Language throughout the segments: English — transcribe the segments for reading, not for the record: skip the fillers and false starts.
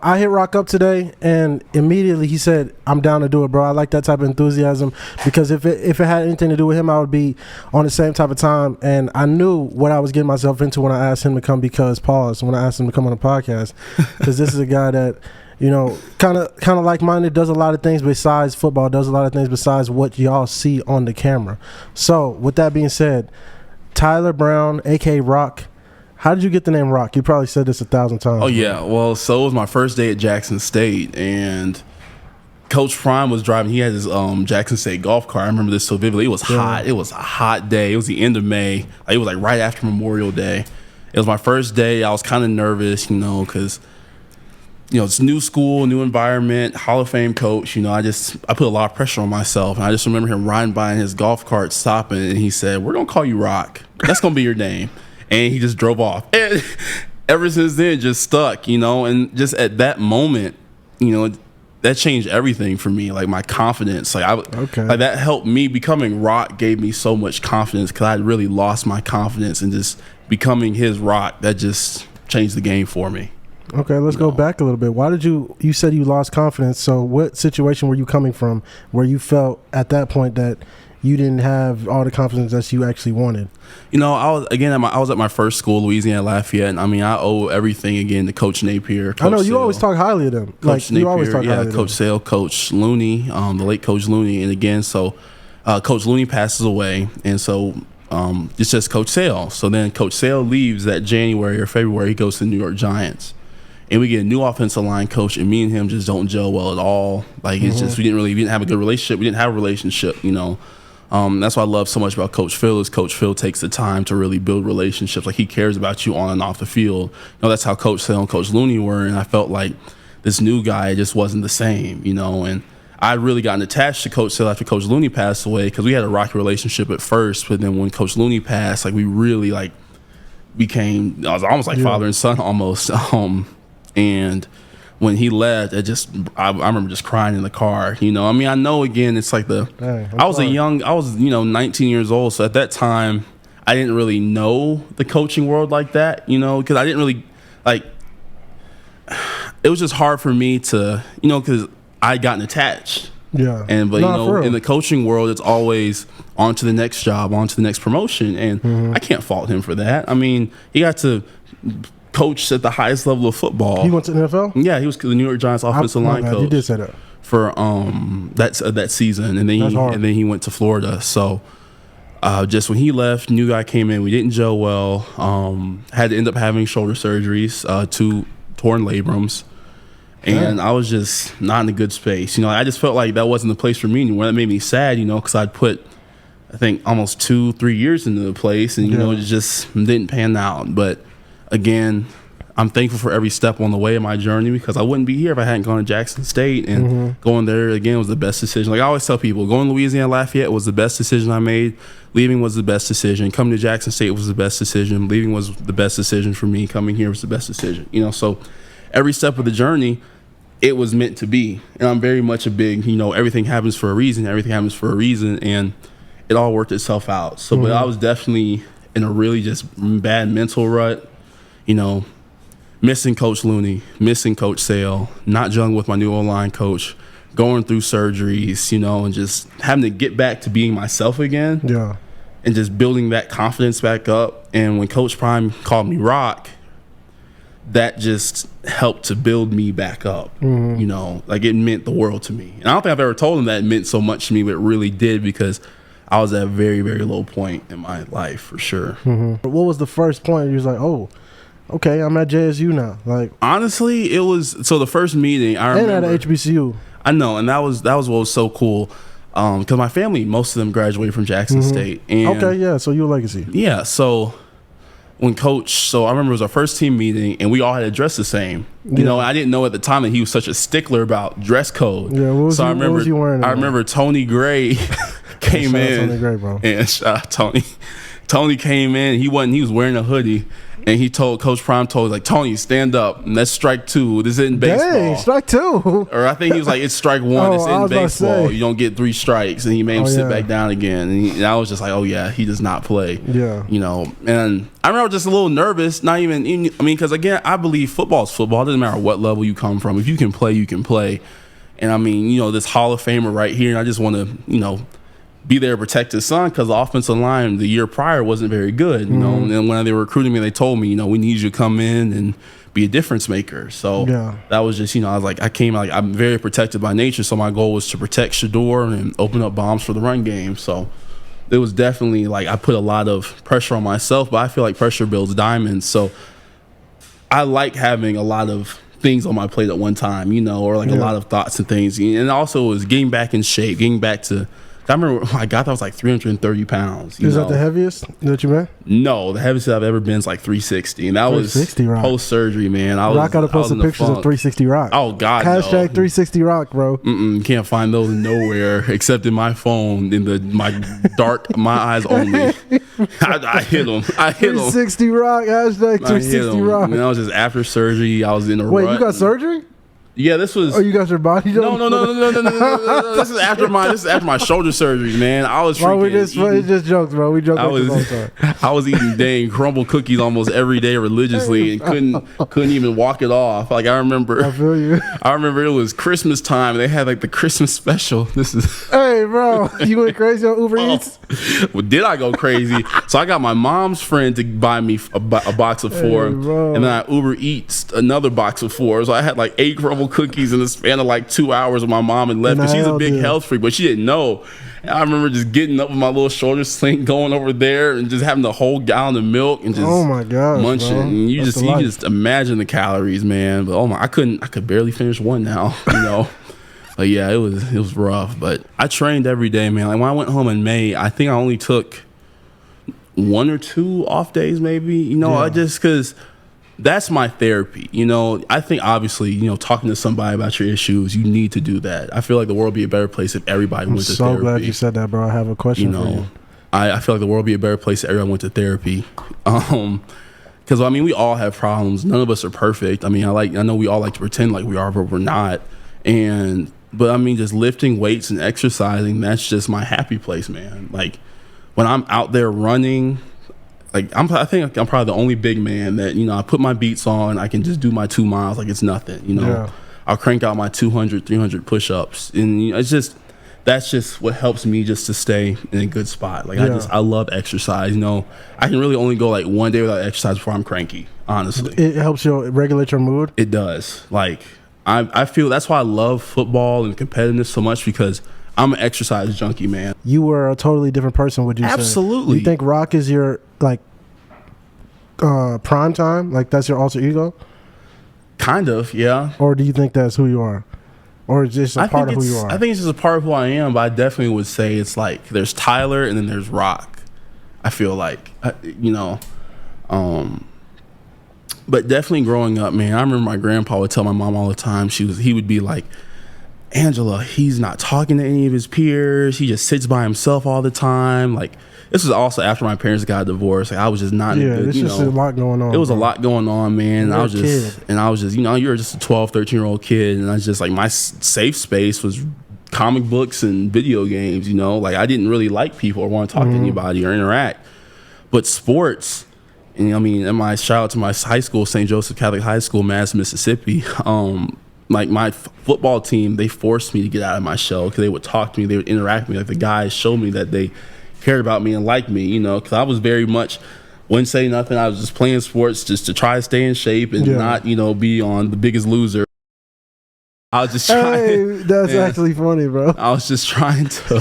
I hit Rock up today, and immediately he said, "I'm down to do it, bro. I like that type of enthusiasm because if it had anything to do with him, I would be on the same type of time." And I knew what I was getting myself into when I asked him to come when I asked him to come on the podcast, because this is a guy that, you know, kind of like-minded, does a lot of things besides football, does a lot of things besides what y'all see on the camera. So with that being said, Tyler Brown, aka Rock. How did you get the name Rock? You probably said this 1,000 times. Oh, yeah. Well, so it was my first day at Jackson State, and Coach Prime was driving. He had his Jackson State golf cart. I remember this so vividly. It was hot. It was a hot day. It was the end of May. It was like right after Memorial Day. It was my first day. I was kind of nervous, because, it's new school, new environment, Hall of Fame coach. I put a lot of pressure on myself. And I just remember him riding by in his golf cart, stopping, and he said, "We're going to call you Rock. That's going to be your name." And he just drove off. And ever since then, it just stuck, and just at that moment, that changed everything for me, like my confidence. Like that helped me. Becoming Rock gave me so much confidence because I had really lost my confidence, and just becoming his Rock, that just changed the game for me. Okay, let's go back a little bit. Why did you said you lost confidence, so what situation were you coming from where you felt at that point that you didn't have all the confidence that you actually wanted? I was at my first school, Louisiana Lafayette, and I owe everything again to Coach Napier. I know you always talk highly of them. Coach Napier, you always talk highly of them. Coach Sale, Coach Looney, the late Coach Looney, and again, so Coach Looney passes away, and so it's just Coach Sale. So then Coach Sale leaves that January or February. He goes to the New York Giants, and we get a new offensive line coach, and me and him just don't gel well at all. Like it's just we didn't have a good relationship. We didn't have a relationship, That's what I love so much about Coach Phil is Coach Phil takes the time to really build relationships. Like he cares about you on and off the field. That's how Coach Sale and Coach Looney were, and I felt like this new guy just wasn't the same, and I'd really gotten attached to Coach Sale after Coach Looney passed away because we had a rocky relationship at first, but then when Coach Looney passed, we really became, I was almost like father and son almost. And when he left, I remember just crying in the car. I know again, it's like I was 19 years old. So at that time, I didn't really know the coaching world like that, because I didn't really it was just hard for me to, because I'd gotten attached. Yeah. But in the coaching world, it's always on to the next job, on to the next promotion. And I can't fault him for that. He got to coach at the highest level of football. He went to the NFL? Yeah, he was the New York Giants offensive line coach. You did say that. For that season, and then he went to Florida. So just when he left, new guy came in. We didn't gel well. Had to end up having shoulder surgeries, 2 torn labrums, and I was just not in a good space. I just felt like that wasn't the place for me anymore. That made me sad, because I'd put, I think, almost 2-3 years into the place, and it just didn't pan out. But again, I'm thankful for every step on the way of my journey because I wouldn't be here if I hadn't gone to Jackson State, and going there again was the best decision. Like I always tell people, going to Louisiana Lafayette was the best decision I made. Leaving was the best decision. Coming to Jackson State was the best decision. Leaving was the best decision for me. Coming here was the best decision. So every step of the journey, it was meant to be. And I'm very much a big, everything happens for a reason. Everything happens for a reason, and it all worked itself out. So, but I was definitely in a really just bad mental rut. Missing Coach Looney, missing Coach Sale, not gelling with my new O-line coach, going through surgeries, and just having to get back to being myself again. Yeah. And just building that confidence back up. And when Coach Prime called me Rock, that just helped to build me back up. It meant the world to me. And I don't think I've ever told him that it meant so much to me, but it really did because I was at a very, very low point in my life for sure. What was the first point you was like, oh, okay, I'm at JSU now? Honestly, it was the first meeting I remember. And at HBCU. I know, and that was what was so cool. Because my family, most of them graduated from Jackson State. And okay, yeah, so you're a legacy. Yeah, so when I remember it was our first team meeting, and we all had to dress the same. I didn't know at the time that he was such a stickler about dress code. Yeah, what was he wearing? I remember Tony Gray came in. Tony Gray, bro. And shout out Tony. Tony came in. He was wearing a hoodie, and he told Coach Prime, like, Tony, stand up. And that's strike 2. This isn't baseball. Dang, strike 2. Or I think he was like, it's strike 1. This isn't baseball. You don't get 3 strikes. And he made him sit back down again. And I was just like, oh yeah, he does not play. Yeah. You know, and I remember just a little nervous. Not even. I mean, because again, I believe football is football. It doesn't matter what level you come from. If you can play, you can play. And I mean, you know, this Hall of Famer right here. And I just want to, you know, be there to protect his son, because the offensive line the year prior wasn't very good, you know. And when they were recruiting me, they told me, you know, we need you to come in and be a difference maker. So that was just, you know, I was like, I'm very protected by nature. So my goal was to protect Shador and open up bombs for the run game. So it was definitely like I put a lot of pressure on myself, but I feel like pressure builds diamonds. So I like having a lot of things on my plate at one time, you know, or like a lot of thoughts and things. And also it was getting back in shape, getting back to. I remember when I got there, I was like 330 pounds. Is that the heaviest that you been? No, the heaviest I've ever been is like 360. And that was post-surgery, man. Rock got to post some pictures of 360 Rock. Oh, God, Hashtag 360 Rock, bro. Can't find those nowhere except in my phone, in my dark, my eyes only. I hit him. 360 Rock, hashtag 360 Rock. And that was just after surgery. I was in a rut. Wait, you got surgery? Yeah, this was. Oh, you got your body done? No. This is after my shoulder surgery, man. I was freaking. It's just jokes, bro. We joke all the time. I was eating dang crumble cookies almost every day religiously, and couldn't even walk it off. Like I remember. I feel you. I remember it was Christmas time. And they had like the Christmas special. This is. Hey, bro, you went crazy on Uber Eats? Well, did I go crazy? So I got my mom's friend to buy me a box of 4, and then I Uber Eats another box of 4. So I had like 8 crumble cookies in the span of like 2 hours with my mom and left. Because she's a big health freak, but she didn't know. And I remember just getting up with my little shoulder sling, going over there and just having the whole gallon of milk and just munching. Bro. And you just imagine the calories, man. But I could barely finish one now, you know. But yeah, it was rough. But I trained every day, man. Like when I went home in May, I think I only took 1 or 2 off days, maybe. You know, I just because. That's my therapy. You know, I think obviously, you know, talking to somebody about your issues, you need to do that. I feel like the world would be a better place if everybody went to therapy. I'm so glad you said that, bro. I have a question for you. I feel like the world would be a better place if everyone went to therapy. Because, I mean, we all have problems. None of us are perfect. I mean, I know we all like to pretend like we are, but we're not. But, I mean, just lifting weights and exercising, that's just my happy place, man. Like, when I'm out there running... Like I think I'm probably the only big man that, you know, I put my beats on, I can just do my 2 miles like it's nothing, you know. I'll crank out my 200, 300 push-ups, and you know, that's just what helps me just to stay in a good spot. Like I love exercise, you know. I can really only go like 1 day without exercise before I'm cranky, honestly. It helps you regulate your mood? It does. Like I feel that's why I love football and competitiveness so much, because I'm an exercise junkie, man. You were a totally different person, would you say? Absolutely. You think Rock is your, like, prime time? Like, that's your alter ego? Kind of, yeah. Or do you think that's who you are? Or is just a part of who you are? I think it's just a part of who I am, but I definitely would say it's like there's Tyler and then there's Rock. I feel like, you know. But definitely growing up, man, I remember my grandpa would tell my mom all the time, he would be like, Angela, he's not talking to any of his peers. He just sits by himself all the time. Like, this was also after my parents got divorced. Like, I was just not. There's just a lot going on. It was a lot going on, man. And I was just, you know, you're just a 12, 13-year-old kid, and I was just like, my safe space was comic books and video games. You know, like I didn't really like people or want to talk to anybody or interact. But sports, and I mean, and my shout out to my high school, St. Joseph Catholic High School, Madison, Mississippi. Like my football team, they forced me to get out of my shell because they would talk to me, they would interact with me. Like the guys showed me that they cared about me and liked me, you know, because I was very much, wouldn't say nothing. I was just playing sports just to try to stay in shape and not, you know, be on The Biggest Loser. I was just trying. Hey, that's actually funny, bro. I was just trying to.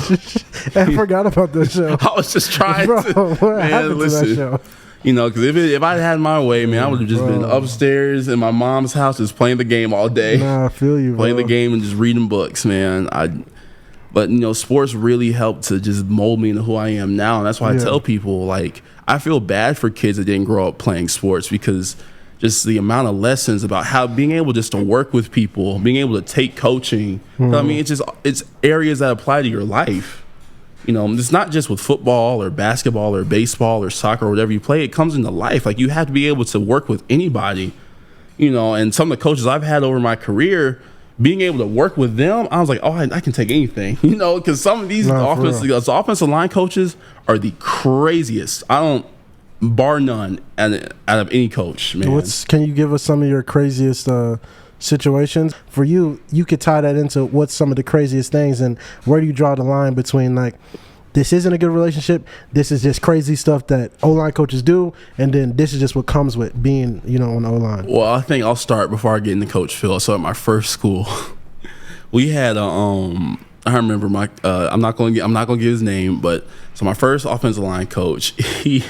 I forgot about that show. I was just trying bro, to. What happened to that show? You know, because if I had my way, man, I would have just been upstairs in my mom's house just playing the game all day. Nah, I feel you, bro. Playing the game and just reading books, man. But, you know, sports really helped to just mold me into who I am now. And that's why I tell people, like, I feel bad for kids that didn't grow up playing sports, because just the amount of lessons about how being able just to work with people, being able to take coaching. I mean, it's areas that apply to your life. You know, it's not just with football or basketball or baseball or soccer or whatever you play. It comes into life. Like, you have to be able to work with anybody, you know. And some of the coaches I've had over my career, being able to work with them, I was like, oh, I can take anything, you know, because some of these offensive line coaches are the craziest. I don't, bar none, out of any coach, man. Can you give us some of your craziest situations? For you could tie that into what's some of the craziest things, and where do you draw the line between, like, this isn't a good relationship, this is just crazy stuff that O-line coaches do, and then this is just what comes with being, you know, on the O-line? Well, I think I'll start before I get into Coach Phil. So at my first school, we had I remember my I'm not going to give his name, but so my first offensive line coach, he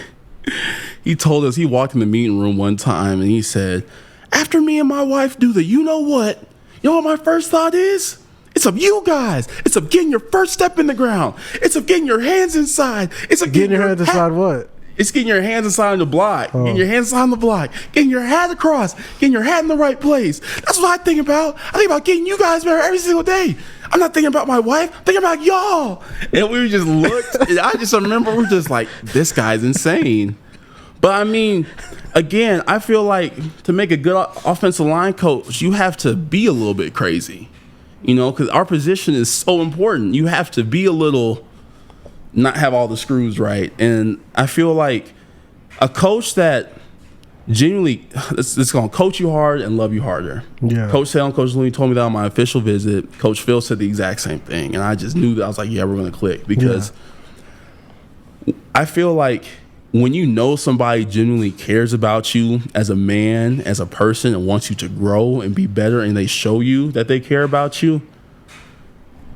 told us, he walked in the meeting room one time and he said, after me and my wife do the you know what my first thought is? It's of you guys. It's of getting your first step in the ground. It's of getting your hands inside. It's of getting your hands inside what? It's getting your hands inside the block. Getting your hands inside the block. Getting your hat across. Getting your hat in the right place. That's what I think about. I think about getting you guys better every single day. I'm not thinking about my wife. I'm thinking about y'all. And we just looked. And I just remember we were just like, this guy's insane. But I mean, again, I feel like to make a good offensive line coach, you have to be a little bit crazy. You know, because our position is so important. You have to be a little, not have all the screws right. And I feel like a coach that genuinely is going to coach you hard and love you harder. Yeah. Coach Sale and Coach Looney told me that on my official visit. Coach Phil said the exact same thing. And I just knew that. I was like, yeah, we're going to click. Because I feel like when you know somebody genuinely cares about you as a man, as a person, and wants you to grow and be better, and they show you that they care about you,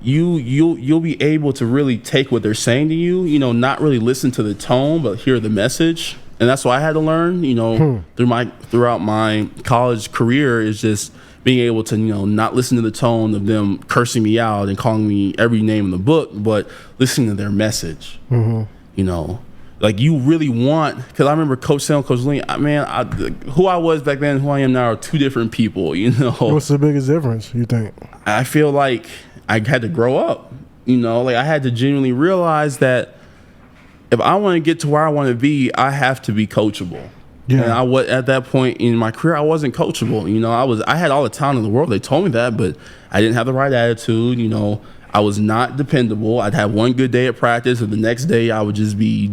you'll be able to really take what they're saying to you, you know, not really listen to the tone, but hear the message. And that's what I had to learn, you know, throughout my college career, is just being able to, you know, not listen to the tone of them cursing me out and calling me every name in the book, but listening to their message. You know, like, you really want, because I remember Coach Sale and Coach Lee, who I was back then and who I am now are two different people, you know. What's the biggest difference, you think? I feel like I had to grow up, you know. Like, I had to genuinely realize that if I want to get to where I want to be, I have to be coachable. Yeah. And at that point in my career, I wasn't coachable. You know, I had all the talent in the world. They told me that, but I didn't have the right attitude, you know. I was not dependable. I'd have one good day at practice, and the next day I would just be,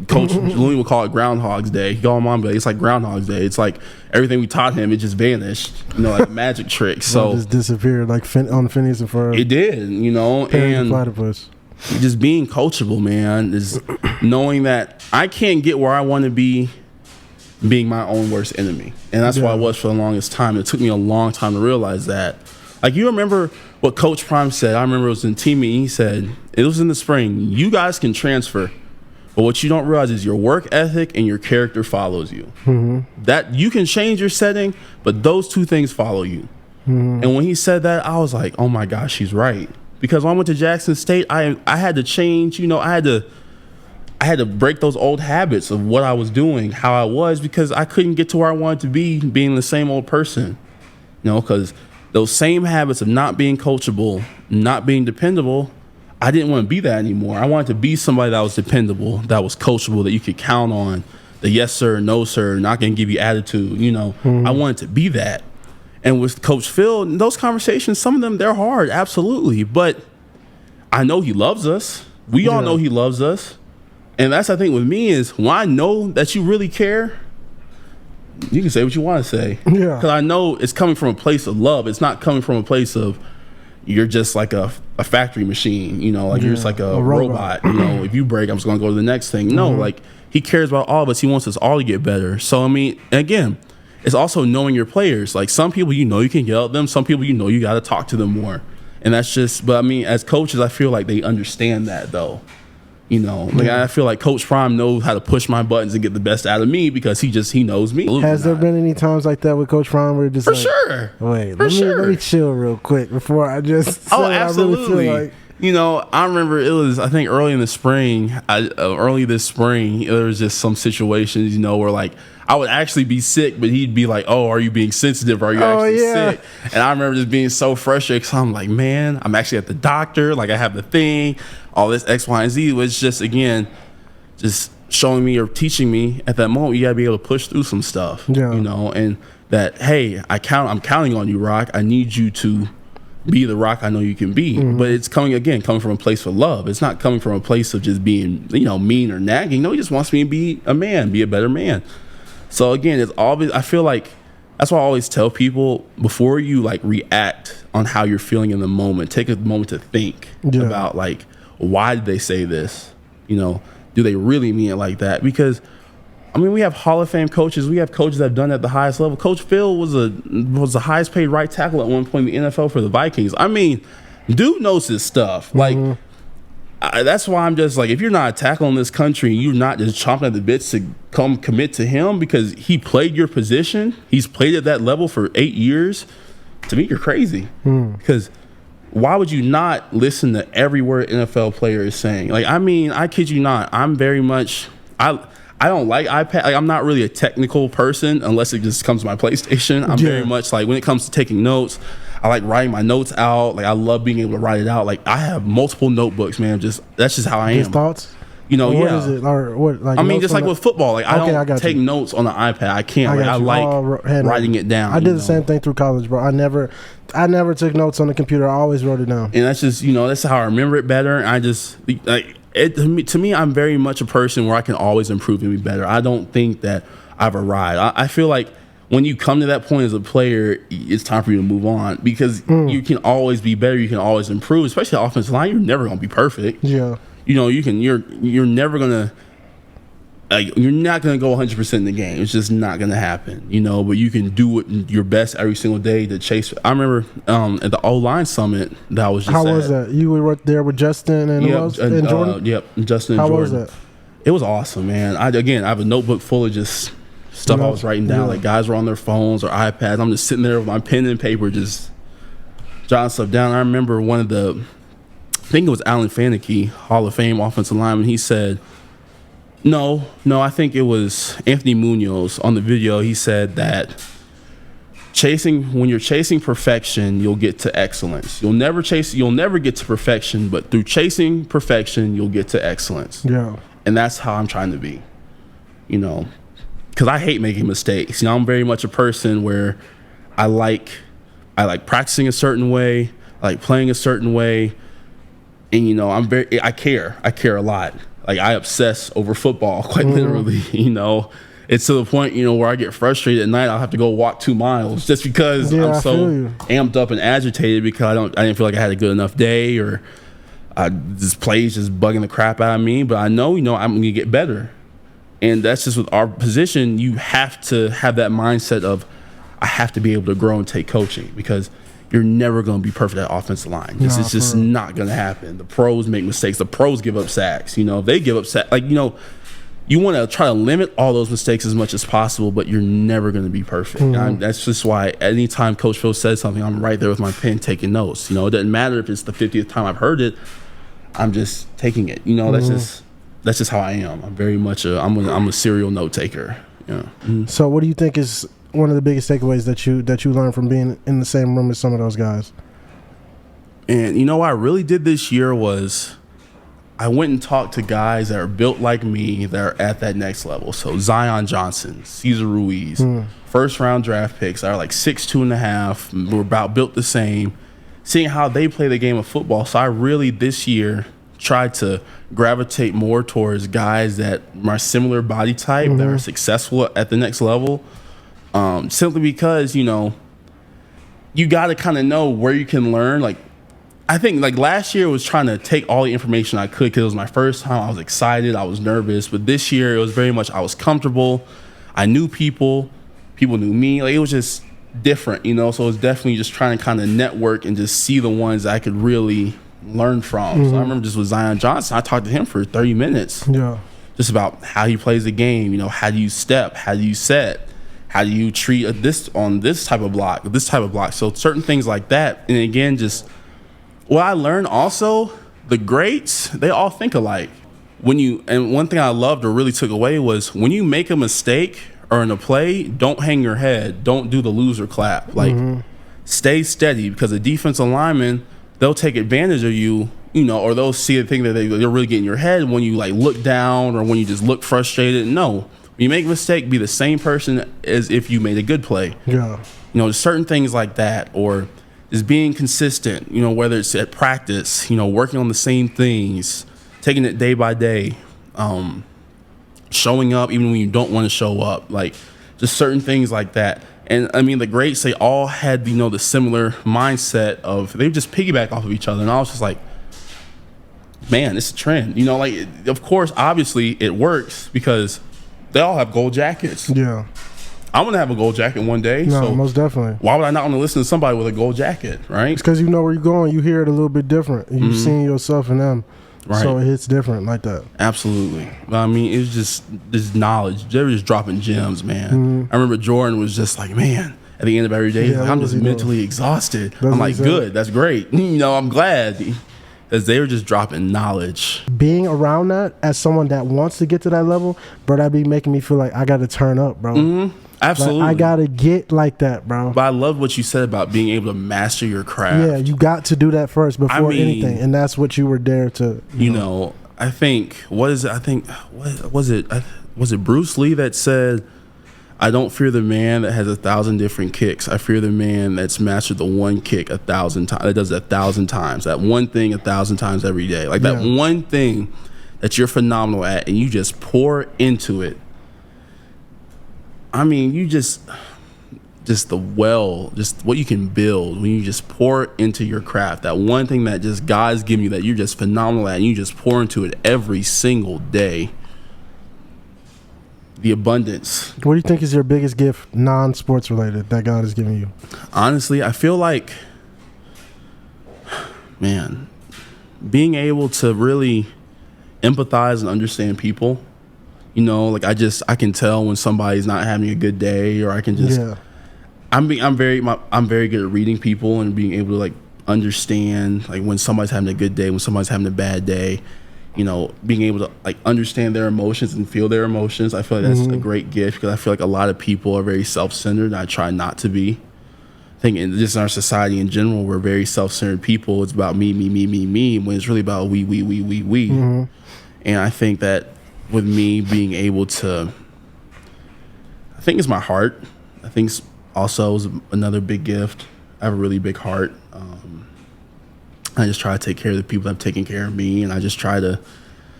Coach Looney would call it Groundhog's Day. He'd go on Mom, but it's like Groundhog's Day. It's like everything we taught him, it just vanished, you know, like a magic trick. So it just disappeared, like on Phineas and Ferb. It did, you know, and just being coachable, man, is knowing that I can't get where I want to be being my own worst enemy. And that's why I was for the longest time. It took me a long time to realize that. Like, you remember what Coach Prime said? I remember it was in team meeting. He said, it was in the spring, you guys can transfer, but what you don't realize is your work ethic and your character follows you. That you can change your setting, but those two things follow you. And when he said that, I was like, oh my gosh, he's right. Because when I went to Jackson State, I had to change, you know, I had to break those old habits of what I was doing, how I was, because I couldn't get to where I wanted to be being the same old person. You know, because those same habits of not being coachable, not being dependable, I didn't want to be that anymore. I wanted to be somebody that was dependable, that was coachable, that you could count on, the yes sir, no sir, not going to give you attitude, you know. I wanted to be that. And with Coach Phil, those conversations, some of them, they're hard, absolutely. But I know he loves us. We all know he loves us. And that's the thing with me is, when I know that you really care, you can say what you want to say. Yeah. Because I know it's coming from a place of love. It's not coming from a place of you're just like a factory machine, you know, like you're just like a robot. You know, if you break, I'm just going to go to the next thing. No, like, he cares about all of us. He wants us all to get better. So, I mean, again, it's also knowing your players. Like, some people, you know, you can yell at them. Some people, you know, you got to talk to them more. And that's just, but I mean, as coaches, I feel like they understand that, though. You know, like, I feel like Coach Prime knows how to push my buttons and get the best out of me, because he knows me. Has there been any times like that with Coach Prime where sure. Wait, let me chill real quick before I just absolutely. I really feel like You know, I remember it was, I think early this spring, there was just some situations, you know, where like I would actually be sick, but he'd be like, "Oh, are you being sensitive? Are you actually sick?" And I remember just being so frustrated because I'm like, man, I'm actually at the doctor. Like, I have the thing, all this X, Y, and Z. Was just, again, just showing me or teaching me at that moment, you got to be able to push through some stuff, you know, and that, hey, I'm counting on you, Rock. I need you to be the Rock I know you can be. But it's coming from a place of love. It's not coming from a place of just being, you know, mean or nagging. No, he just wants me to be a man, be a better man. So again, it's always, I feel like that's why I always tell people, before you like react on how you're feeling in the moment, take a moment to think about like, why did they say this? You know, do they really mean it like that? Because I mean, we have Hall of Fame coaches. We have coaches that have done it at the highest level. Coach Phil was the highest paid right tackle at one point in the NFL for the Vikings. I mean, dude knows his stuff. Like, that's why I'm just like, if you're not a tackle in this country, you're not just chomping at the bits to come commit to him because he played your position. He's played at that level for 8 years. To me, you're crazy. Because why would you not listen to every word NFL player is saying? Like, I mean, I kid you not. I'm very much, I don't like iPad. Like, I'm not really a technical person unless it just comes to my PlayStation. I'm very much like, when it comes to taking notes, I like writing my notes out. Like, I love being able to write it out. Like, I have multiple notebooks, man. That's just how I am. His thoughts? You know, what is it? Or what? Like, I mean, just like with football. Like, I don't take notes on the iPad. I can't. I like writing it down. I did the same thing through college, bro. I never took notes on the computer. I always wrote it down. And that's just, you know, that's how I remember it better. And I just, like, to me, I'm very much a person where I can always improve and be better. I don't think that I've arrived. I feel like when you come to that point as a player, it's time for you to move on because you can always be better. You can always improve, especially offensive line. You're never going to be perfect. Yeah. You know, you're never going to, you're not going to go 100% in the game. It's just not going to happen, you know, but you can do it your best every single day to chase. I remember at the O-line summit that I was just How was that? You were right there with Justin and and Jordan? Justin and Jordan. How was that? It was awesome, man. I have a notebook full of just stuff I was writing down. Like, guys were on their phones or iPads. I'm just sitting there with my pen and paper just jotting stuff down. I remember I think it was Alan Faneке, Hall of Fame offensive lineman. He said, no, I think it was Anthony Munoz on the video. He said that when you're chasing perfection, you'll get to excellence. You'll never get to perfection, but through chasing perfection, you'll get to excellence. Yeah. And that's how I'm trying to be, you know, because I hate making mistakes. You know, I'm very much a person where I like practicing a certain way, I like playing a certain way. And, you know, I care a lot. Like, I obsess over football, quite literally, you know. It's to the point, you know, where I get frustrated at night. I'll have to go walk 2 miles just because I'm so amped up and agitated because I didn't feel like I had a good enough day, or this play's just bugging the crap out of me. But I know, you know, I'm going to get better. And that's just with our position. You have to have that mindset of, I have to be able to grow and take coaching, because you're never going to be perfect at offensive line. It's just not going to happen. The pros make mistakes. The pros give up sacks. You know, if they give up sacks, like, you know, you want to try to limit all those mistakes as much as possible, but you're never going to be perfect. That's just why anytime Coach Phil says something, I'm right there with my pen taking notes. You know, it doesn't matter if it's the 50th time I've heard it. I'm just taking it. You know, that's just how I am. I'm very much I'm a serial note taker. Yeah. So what do you think is one of the biggest takeaways that you learned from being in the same room as some of those guys? And you know what I really did this year was I went and talked to guys that are built like me that are at that next level. So Zion Johnson, Cesar Ruiz, first round draft picks that are like 6'2" and a half. We're about built the same. Seeing how they play the game of football. So I really this year tried to gravitate more towards guys that are similar body type, that are successful at the next level. Simply because, you know, you got to kind of know where you can learn. Like, I think like last year was trying to take all the information I could because it was my first time. I was excited. I was nervous. But this year it was very much I was comfortable. I knew people. People knew me. Like, it was just different, you know. So it was definitely just trying to kind of network and just see the ones I could really learn from. So I remember just with Zion Johnson, I talked to him for 30 minutes. Yeah. Just about how he plays the game. You know, how do you step? How do you set? How do you treat this on this type of block? So certain things like that. And again, just what I learned also the greats, they all think alike. And one thing I loved or really took away was when you make a mistake or in a play, don't hang your head. Don't do the loser clap. Like, stay steady, because the defensive lineman, they'll take advantage of you, or they'll see the thing that they're really getting in your head when you like look down or when you just look frustrated. No, when you make a mistake, be the same person as if you made a good play. Yeah. Certain things like that, or just being consistent, whether it's at practice, working on the same things, taking it day by day, showing up even when you don't want to show up, like just certain things like that. And I mean, the greats, they all had, the similar mindset of, they just piggyback off of each other. And I was just like, man, it's a trend, like, of course, obviously it works because they all have gold jackets. Yeah. I'm going to have a gold jacket one day. No, so most definitely. Why would I not want to listen to somebody with a gold jacket, right? It's because you know where you're going. You hear it a little bit different. You've seen yourself in them. Right. So it hits different like that. Absolutely. I mean, it's just this knowledge. They were just dropping gems, man. I remember Jordan was just like, man, at the end of every day, like, I'm just mentally exhausted. I'm like, good. That's great. I'm glad. Because they were just dropping knowledge. Being around that as someone that wants to get to that level, bro, that'd be making me feel like I got to turn up, bro. Absolutely. Like, I got to get like that, bro. But I love what you said about being able to master your craft. Yeah, you got to do that first before anything. And that's what you were there to, you know. I think, was it Bruce Lee that said, I don't fear the man that has 1,000 different kicks. I fear the man that's mastered the one kick 1,000 times. That does it 1,000 times. That one thing 1,000 times every day. Like that one thing that you're phenomenal at, and you just pour into it. I mean, you just what you can build when you just pour into your craft. That one thing that just God's giving you that you're just phenomenal at, and you just pour into it every single day. The abundance. What do you think is your biggest gift, non-sports related, that God has given you? Honestly, I feel like, man, being able to really empathize and understand people. Like I can tell when somebody's not having a good day, or I can just. Yeah. I'm very good at reading people and being able to like understand like when somebody's having a good day, when somebody's having a bad day. Being able to like understand their emotions and feel their emotions. I feel like that's a great gift, because I feel like a lot of people are very self-centered, and I try not to be. I think just in our society in general, we're very self-centered people. It's about me, when it's really about we. And I think that with me being able to, I think it's my heart. I think it's also is another big gift. I have a really big heart. I just try to take care of the people that have taken care of me, and I just try to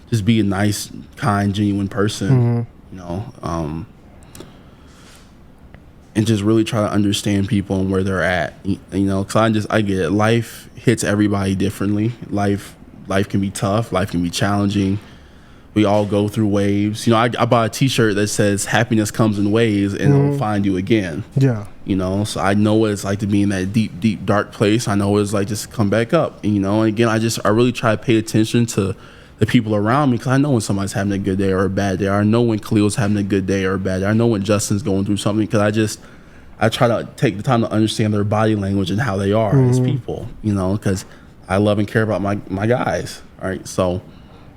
just be a nice, kind, genuine person, and just really try to understand people and where they're at, because I get it. Life hits everybody differently. Life can be tough. Life can be challenging. We all go through waves. I bought a T-shirt that says "Happiness comes in waves, and it'll find you again." Yeah. So I know what it's like to be in that deep, deep, dark place. I know what it's like just come back up. And again, I really try to pay attention to the people around me, because I know when somebody's having a good day or a bad day. I know when Khalil's having a good day or a bad day. I know when Justin's going through something, because I try to take the time to understand their body language and how they are as people. Because I love and care about my guys. All right, so.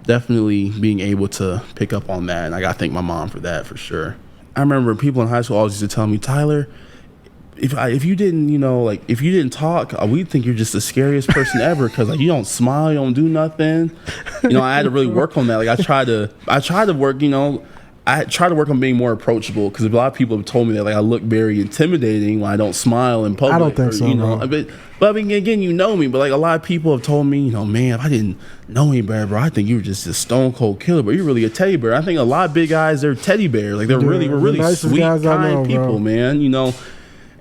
Definitely being able to pick up on that, and I gotta thank my mom for that, for sure. I remember people in high school always used to tell me, Tyler, if you didn't if you didn't talk, we'd think you're just the scariest person ever, because like you don't smile, you don't do nothing. I had to really work on that. Like I try to work. I try to work on being more approachable, because a lot of people have told me that like I look very intimidating when I don't smile in public. I don't think so. But I mean, again, me. But like a lot of people have told me, man, if I didn't know any better, bro, I think you were just a stone cold killer. But you're really a teddy bear. I think a lot of big guys, they're teddy bears. Like we're really sweet, kind people, man.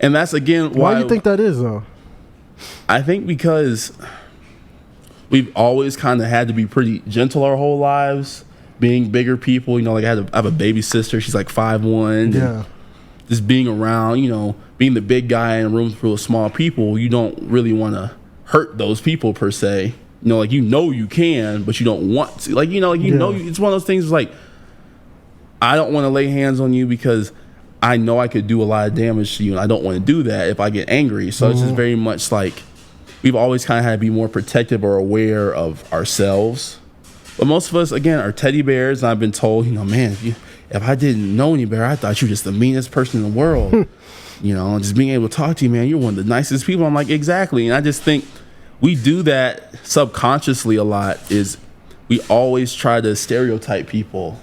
And that's again why do you think that is though? I think because we've always kind of had to be pretty gentle our whole lives. Being bigger people, like I have a baby sister. She's like 5'1". Yeah. Just being around, being the big guy in a room full of small people, you don't really want to hurt those people per se. You can, but you don't want to. It's one of those things like, I don't want to lay hands on you because I know I could do a lot of damage to you, and I don't want to do that if I get angry. So it's just very much like, we've always kind of had to be more protective or aware of ourselves. But most of us, again, are teddy bears. And I've been told, man, if I didn't know any better, I thought you were just the meanest person in the world. Just being able to talk to you, man, you're one of the nicest people. I'm like, exactly. And I just think we do that subconsciously a lot, is we always try to stereotype people,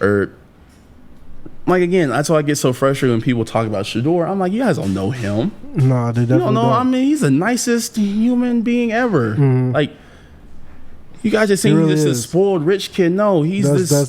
or like, again, that's why I get so frustrated when people talk about Shador. I'm like, you guys don't know him. No, they definitely don't. I mean, he's the nicest human being ever. Mm-hmm. Like, you guys just think he's just a spoiled rich kid. No, he's this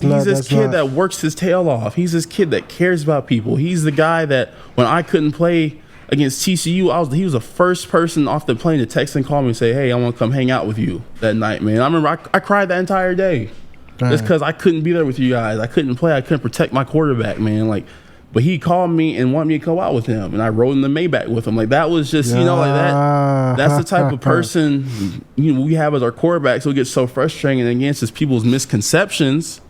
kid that works his tail off. He's this kid that cares about people. He's the guy that when I couldn't play against TCU, he was the first person off the plane to text and call me and say, hey, I want to come hang out with you that night, man. I remember I cried that entire day. Just because I couldn't be there with you guys. I couldn't play. I couldn't protect my quarterback, man. Like, but he called me and wanted me to go out with him, and I rode in the Maybach with him. Like, that was just, like that. That's the type of person we have as our quarterback. So it gets so frustrating, and again, it's just people's misconceptions,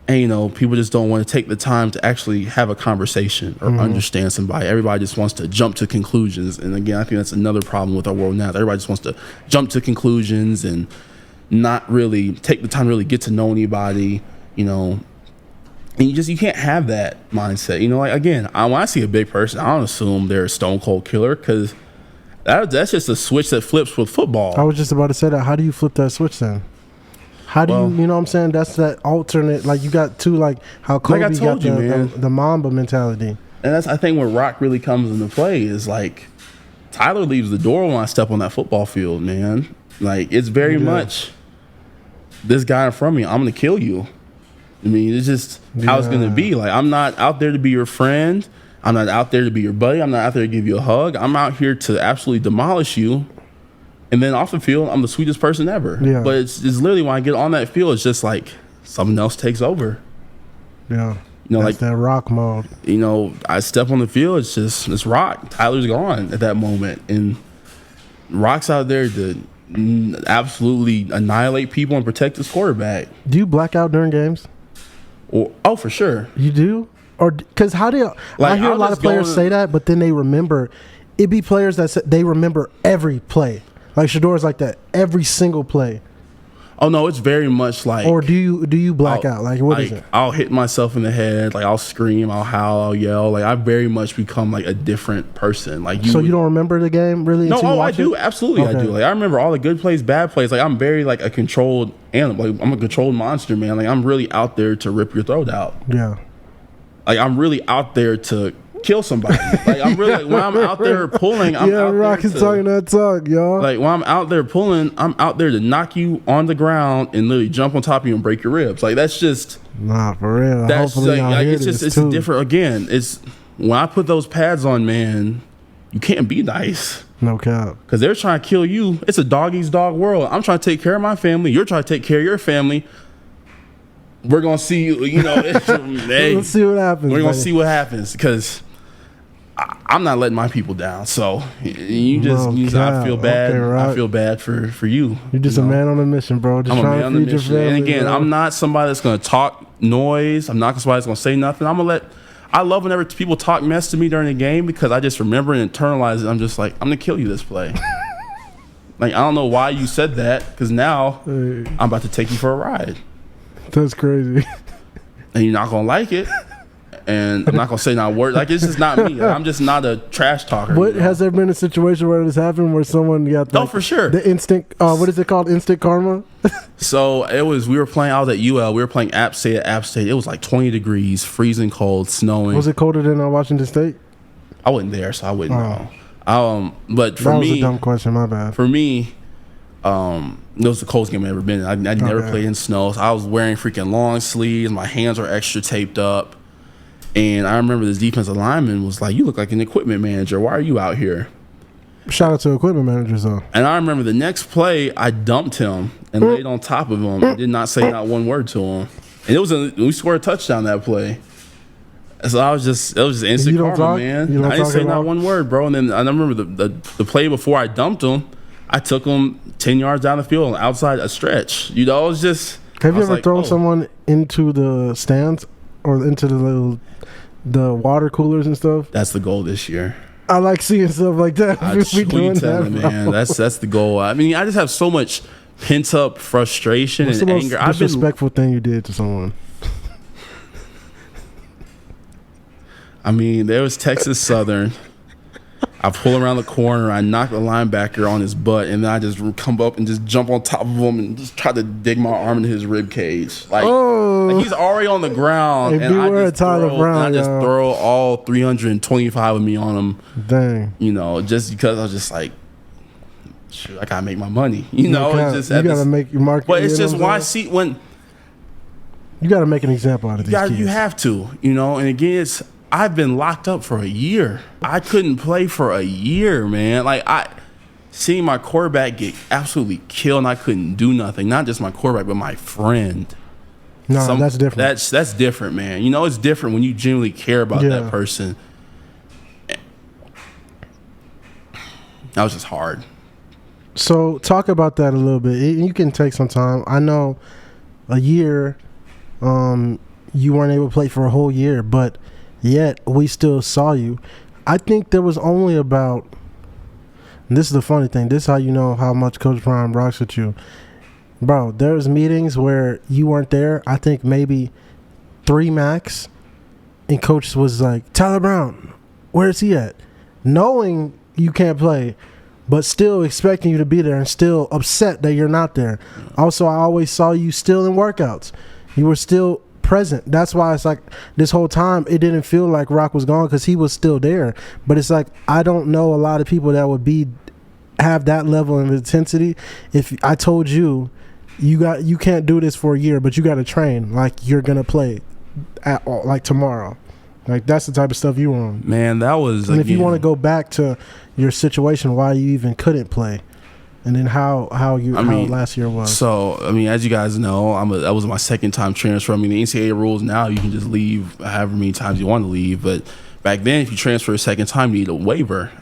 and people just don't want to take the time to actually have a conversation or understand somebody. Everybody just wants to jump to conclusions, and again, I think that's another problem with our world now. Everybody just wants to jump to conclusions and not really take the time to really get to know anybody, and you can't have that mindset. Like, again, when I see a big person, I don't assume they're a stone cold killer, because that's just a switch that flips with football. I was just about to say that. How do you flip that switch then? How do you know what I'm saying? That's that alternate, like, you got two, like how Kobe got the Mamba mentality. And that's, I think, where Rock really comes into play, is like, Tyler leaves the door when I step on that football field, man. Like, it's very much this guy in front of me, I'm going to kill you. I mean, it's just how it's going to be. Like, I'm not out there to be your friend. I'm not out there to be your buddy. I'm not out there to give you a hug. I'm out here to absolutely demolish you. And then off the field, I'm the sweetest person ever. Yeah. But it's literally when I get on that field, it's just like something else takes over. Yeah. That's like that Rock mode. I step on the field, it's Rock. Tyler's gone at that moment. And Rock's out there to absolutely annihilate people and protect his quarterback. Do you black out during games? Oh, for sure. You do? Or because how do you? Like, I hear a lot of players say that, but then they remember. It be players that say they remember every play. Like Shador's like that, every single play. Oh no, it's very much like. Or do you black out? Like, what is it? I'll hit myself in the head. Like, I'll scream, I'll howl, I'll yell. Like, I very much become like a different person. Like, you don't remember the game really? No, I do. Absolutely, okay. I do. Like, I remember all the good plays, bad plays. Like, I'm very like a controlled animal. Like, I'm a controlled monster, man. Like, I'm really out there to rip your throat out. Yeah. Like, I'm really out there to kill somebody. Like, I'm really, like, when I'm out there pulling, I'm out Rock is talking that talk, y'all. Like, when I'm out there pulling, I'm out there to knock you on the ground and literally jump on top of you and break your ribs. Like, that's just for real. That's like it's a different. Again, it's when I put those pads on, man, you can't be nice. No cap. Because they're trying to kill you. It's a dog eats dog world. I'm trying to take care of my family. You're trying to take care of your family. We're gonna see you. Hey, let's see what happens. We're gonna see what happens, because I'm not letting my people down. So I feel bad. Okay, right. I feel bad for you. You're just a man on a mission, bro. Just I'm trying a man to feed your family. And again, bro, I'm not somebody that's gonna talk noise. I'm not somebody that's gonna say nothing. I love whenever people talk mess to me during the game, because I just remember and internalize it. I'm just like, I'm gonna kill you this play. Like, I don't know why you said that, because now I'm about to take you for a ride. That's crazy. And you're not gonna like it. And I'm not gonna say not a word. Like, it's just not me. Like, I'm just not a trash talker. But has there been a situation where this happened, where someone got for sure, the instant what is it called, instant karma? So I was at UL, we were playing App State at App State. It was like 20 degrees, freezing cold, snowing. Was it colder than Washington State? I wasn't there, so I wouldn't know. But for me, that was a dumb question, my bad. For me, it was the coldest game I've ever been in. I never played in snow, so I was wearing freaking long sleeves. My hands were extra taped up. And I remember this defensive lineman was like, you look like an equipment manager. Why are you out here? Shout out to equipment managers, though. And I remember the next play, I dumped him and laid on top of him and did not say not one word to him. And we scored a touchdown that play. So it was just instant karma, man. I didn't say not one word, bro. And then I remember the play before I dumped him, I took him 10 yards down the field outside a stretch. It was just. Have you ever thrown someone into the stands or into the water coolers and stuff? That's the goal this year. I like seeing stuff like that. Man. That's the goal. I mean, I just have so much pent up frustration What's and the anger. Most disrespectful thing you did to someone? I mean, there was Texas Southern. I pull around the corner, I knock the linebacker on his butt, and then I just come up and just jump on top of him and just try to dig my arm into his rib cage. Like he's already on the ground, and I just throw all 325 of me on him. Dang. You know, just because I was just like, shoot, I gotta make my money. You know, it's just you gotta make your market. But it's just why I see when you gotta make an example out of these kids. You have to, you know, and again, I've been locked up for a year. I couldn't play for a year, man. Like seeing my quarterback get absolutely killed, and I couldn't do nothing. Not just my quarterback, but my friend. No, that's different. That's different, man. You know, it's different when you genuinely care about that person. That was just hard. So talk about that a little bit. You can take some time. I know a year, you weren't able to play for a whole year, but yet we still saw you. I think there was only about, and this is the funny thing, this is how you know how much Coach Prime rocks with you. Bro, there's meetings where you weren't there. I think maybe 3 max, and Coach was like, Tyler Brown, where is he at? Knowing you can't play, but still expecting you to be there and still upset that you're not there. Also, I always saw you still in workouts. You were still present. That's why it's like this whole time it didn't feel like Rock was gone, because he was still there. But it's like I don't know a lot of people that would have that level of intensity. If I told you you can't do this for a year, but you got to train like you're gonna play like tomorrow. Like that's the type of stuff you were on. Man, that was. And if you want to go back to your situation, why you even couldn't play, and then how last year was. So I mean, as you guys know, that was my second time transfer. I mean, the NCAA rules now you can just leave however many times you want to leave, but back then if you transfer a second time, you need a waiver.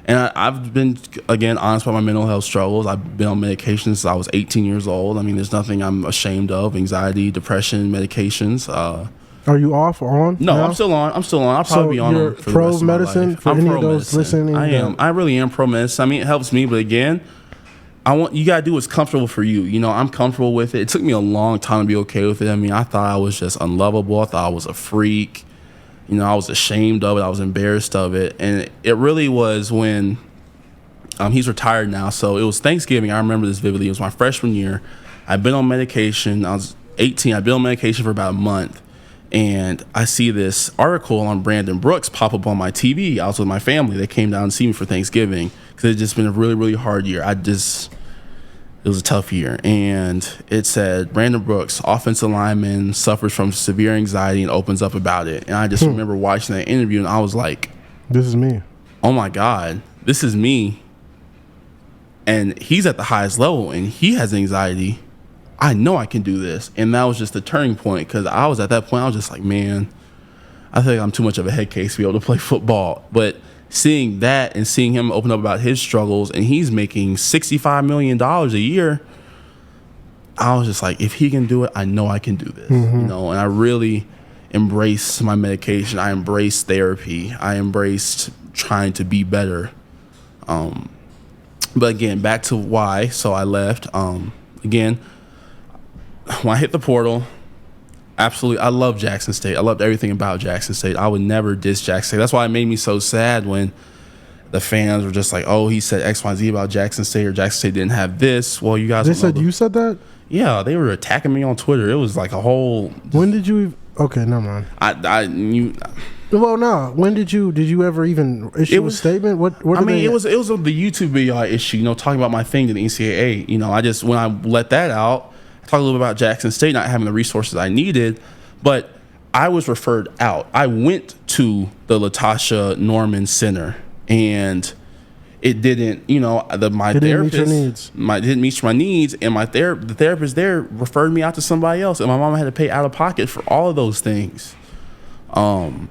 And I've been, again, honest about my mental health struggles. I've been on medications since I was 18 years old. I mean, there's nothing I'm ashamed of. Anxiety, depression, medications. Are you off or on? No, now? I'm still on. I'll probably be on them for the rest of my life. Pro medicine for any of those listening? I am. I really am pro medicine. I mean, it helps me, but again, you gotta do what's comfortable for you. You know, I'm comfortable with it. It took me a long time to be okay with it. I mean, I thought I was just unlovable. I thought I was a freak. You know, I was ashamed of it. I was embarrassed of it. And it really was when he's retired now. So it was Thanksgiving. I remember this vividly. It was my freshman year. I'd been on medication. I was 18. I'd been on medication for about a month. And I see this article on Brandon Brooks pop up on my TV. I was with my family. They came down to see me for Thanksgiving because it had just been a really, really hard year. It was a tough year. And it said, Brandon Brooks, offensive lineman, suffers from severe anxiety and opens up about it. And I just remember watching that interview, and I was like, this is me. Oh, my God. This is me. And he's at the highest level, and he has anxiety. I know I can do this. And that was just the turning point, because I was at that point, I was just like, man, I think I'm too much of a head case to be able to play football. But seeing that and seeing him open up about his struggles, and he's making $65 million a year, I was just like, if he can do it, I know I can do this. You know, and I really embraced my medication. I embraced therapy. I embraced trying to be better. But again, back to why. So I left. Again, when I hit the portal, absolutely, I love Jackson State. I loved everything about Jackson State. I would never diss Jackson State. That's why it made me so sad when the fans were just like, oh, he said X, Y, Z about Jackson State, or Jackson State didn't have this. Well, you guys They said you said that? Yeah, they were attacking me on Twitter. It was like a whole... When did you... Okay, never mind. Well, no. When did you ever even issue a statement? It was the YouTube video I issued, you know, talking about my thing to the NCAA. You know, when I let that out, I talked a little bit about Jackson State not having the resources I needed, but I was referred out. I went to the Latasha Norman Center, and it didn't, you know, my therapist didn't meet my needs, and the therapist there referred me out to somebody else, and my mom had to pay out of pocket for all of those things. And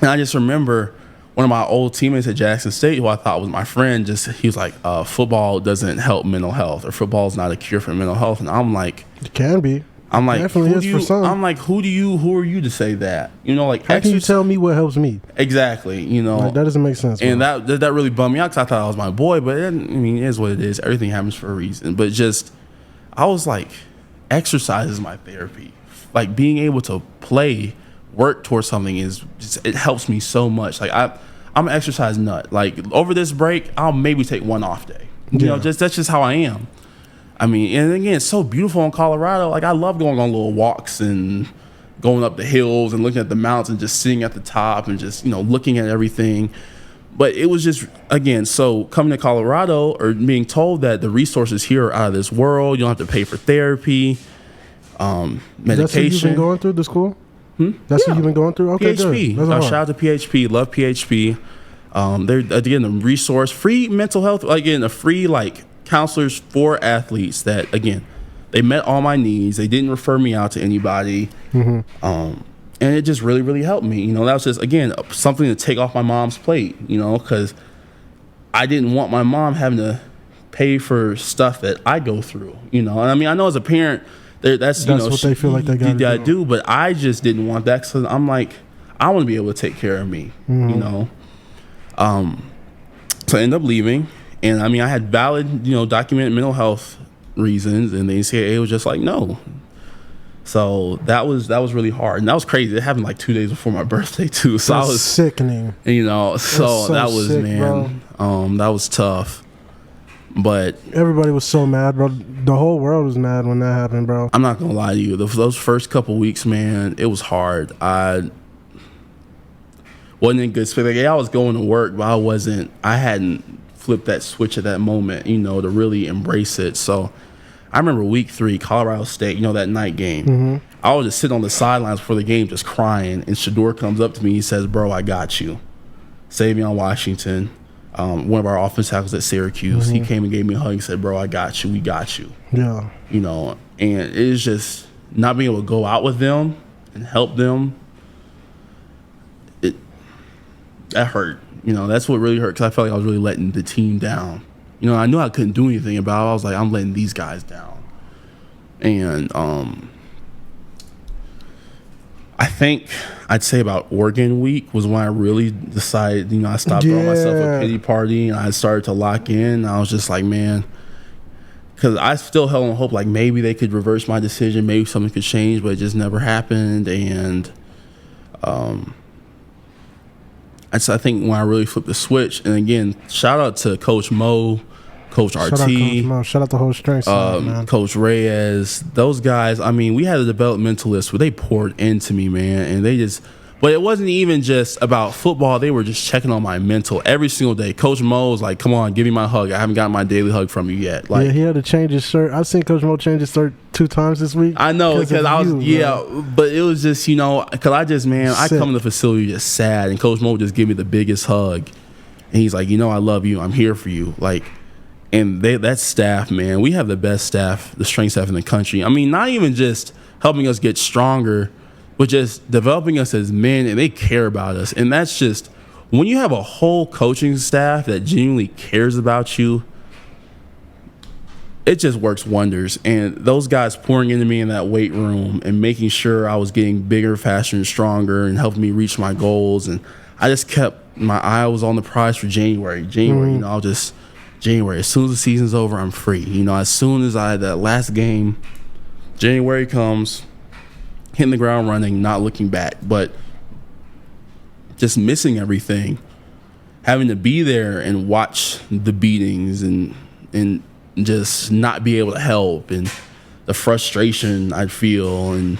I just remember one of my old teammates at Jackson State, who I thought was my friend, he was like, football doesn't help mental health, or football is not a cure for mental health. And I'm like, it can be. I'm like, definitely is for some. I'm like, who are you to say that? You know, like, how can you tell me what helps me? Exactly. You know, like, that doesn't make sense. And that really bummed me out because I thought I was my boy, but I mean, it is what it is. Everything happens for a reason. But just, I was like, exercise is my therapy. Like, being able to work towards something it helps me so much. Like, I'm an exercise nut. Like, over this break, I'll maybe take one off day. You know, that's just how I am. I mean, and again, it's so beautiful in Colorado. Like, I love going on little walks and going up the hills and looking at the mountains and just sitting at the top and just, you know, looking at everything. But it was just, again, so coming to Colorado or being told that the resources here are out of this world. You don't have to pay for therapy, medication. That's what you've been going through, the school? That's what you've been going through? Okay, PHP. Good. Shout out to PHP. Love PHP. They're, again, the resource, free mental health, again, a free, like, counselors for athletes that, again, they met all my needs. They didn't refer me out to anybody. And it just really, really helped me. You know, that was just, again, something to take off my mom's plate, you know, because I didn't want my mom having to pay for stuff that I go through, you know. And I mean, I know as a parent, that's you know, what they feel like they gotta do. But I just didn't want that because I'm like, I want to be able to take care of me, you know. So I ended up leaving. And I mean, I had valid, you know, documented mental health reasons, and the NCAA was just like, no. So that was really hard, and that was crazy. It happened like 2 days before my birthday too. So That's I was sickening. You know, so that was sick, man, that was tough. But everybody was so mad, bro. The whole world was mad when that happened, bro. I'm not gonna lie to you. Those first couple weeks, man, it was hard. I wasn't in good space. Like, I was going to work, but I hadn't flip that switch at that moment, you know, to really embrace it. So I remember week 3, Colorado State, you know, that night game. I was just sitting on the sidelines before the game just crying, and Shador comes up to me. He says, bro, I got you. Savion Washington, one of our offense tackles at Syracuse, he came and gave me a hug and said, bro, I got you. We got you. Yeah. You know, and it's just not being able to go out with them and help them. That hurt. You know, that's what really hurt, because I felt like I was really letting the team down. You know, I knew I couldn't do anything about it. I was like, I'm letting these guys down. And I think I'd say about Oregon week was when I really decided, you know, I stopped throwing myself a pity party, and I started to lock in. I was just like, man, because I still held on hope, like maybe they could reverse my decision, maybe something could change, but it just never happened. And I think when I really flipped the switch, and again, shout out to Coach Mo, Coach RT, shout out the whole strength side, man. Coach Reyes, those guys. I mean, we had a developmentalist where they poured into me, man, and they just. But it wasn't even just about football. They were just checking on my mental every single day. Coach Mo was like, come on, give me my hug. I haven't gotten my daily hug from you yet. Like, yeah, he had to change his shirt. I've seen Coach Mo change his shirt 2 times this week. I know, because I was, but it was just, you know, because I just, man, I come to the facility just sad, and Coach Mo would just give me the biggest hug. And he's like, you know, I love you. I'm here for you. Like, and that staff, man, we have the best staff, the strength staff in the country. I mean, not even just helping us get stronger, but just developing us as men, and they care about us. And that's just, when you have a whole coaching staff that genuinely cares about you, it just works wonders. And those guys pouring into me in that weight room and making sure I was getting bigger, faster, and stronger, and helping me reach my goals. And I just kept, my eye was on the prize for January. You know, January, as soon as the season's over, I'm free. You know, as soon as that last game, January comes, hitting the ground running, not looking back, but just missing everything, having to be there and watch the beatings and just not be able to help, and the frustration I'd feel. And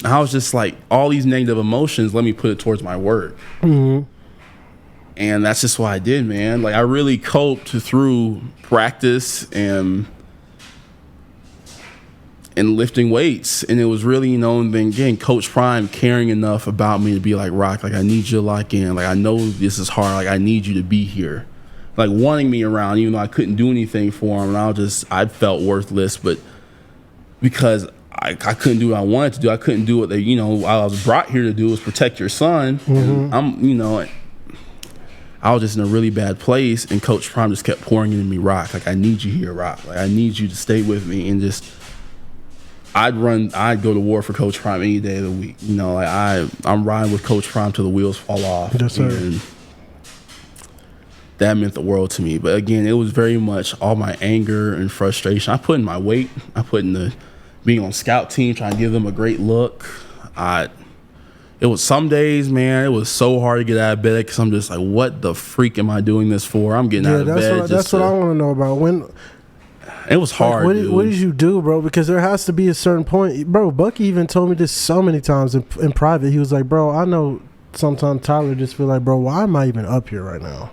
I was just like, all these negative emotions, let me put it towards my work. And that's just what I did, man. Like, I really coped through practice and lifting weights. And it was really, you know, and then again, Coach Prime caring enough about me to be like, Rock, like, I need you to lock in. Like, I know this is hard. Like, I need you to be here. Like, wanting me around, even though I couldn't do anything for him. And I felt worthless, but because I couldn't do what I wanted to do, I couldn't do what they, you know, I was brought here to do, was protect your son. I'm, you know, I was just in a really bad place, and Coach Prime just kept pouring into me, Rock, like, I need you here, Rock. Like, I need you to stay with me. And just, I'd go to war for Coach Prime any day of the week. You know, like I'm riding with Coach Prime till the wheels fall off. Yes, sir. And that meant the world to me. But again, it was very much all my anger and frustration. I put in my weight. I put in the being on scout team, trying to give them a great look. It was some days, man, it was so hard to get out of bed because I'm just like, what the freak am I doing this for? I'm getting out of bed. That's what I want to know about. When it was hard. Like, what did you do, bro? Because there has to be a certain point, bro. Bucky even told me this so many times in private. He was like, bro, I know sometimes Tyler just feel like, bro, why am I even up here right now?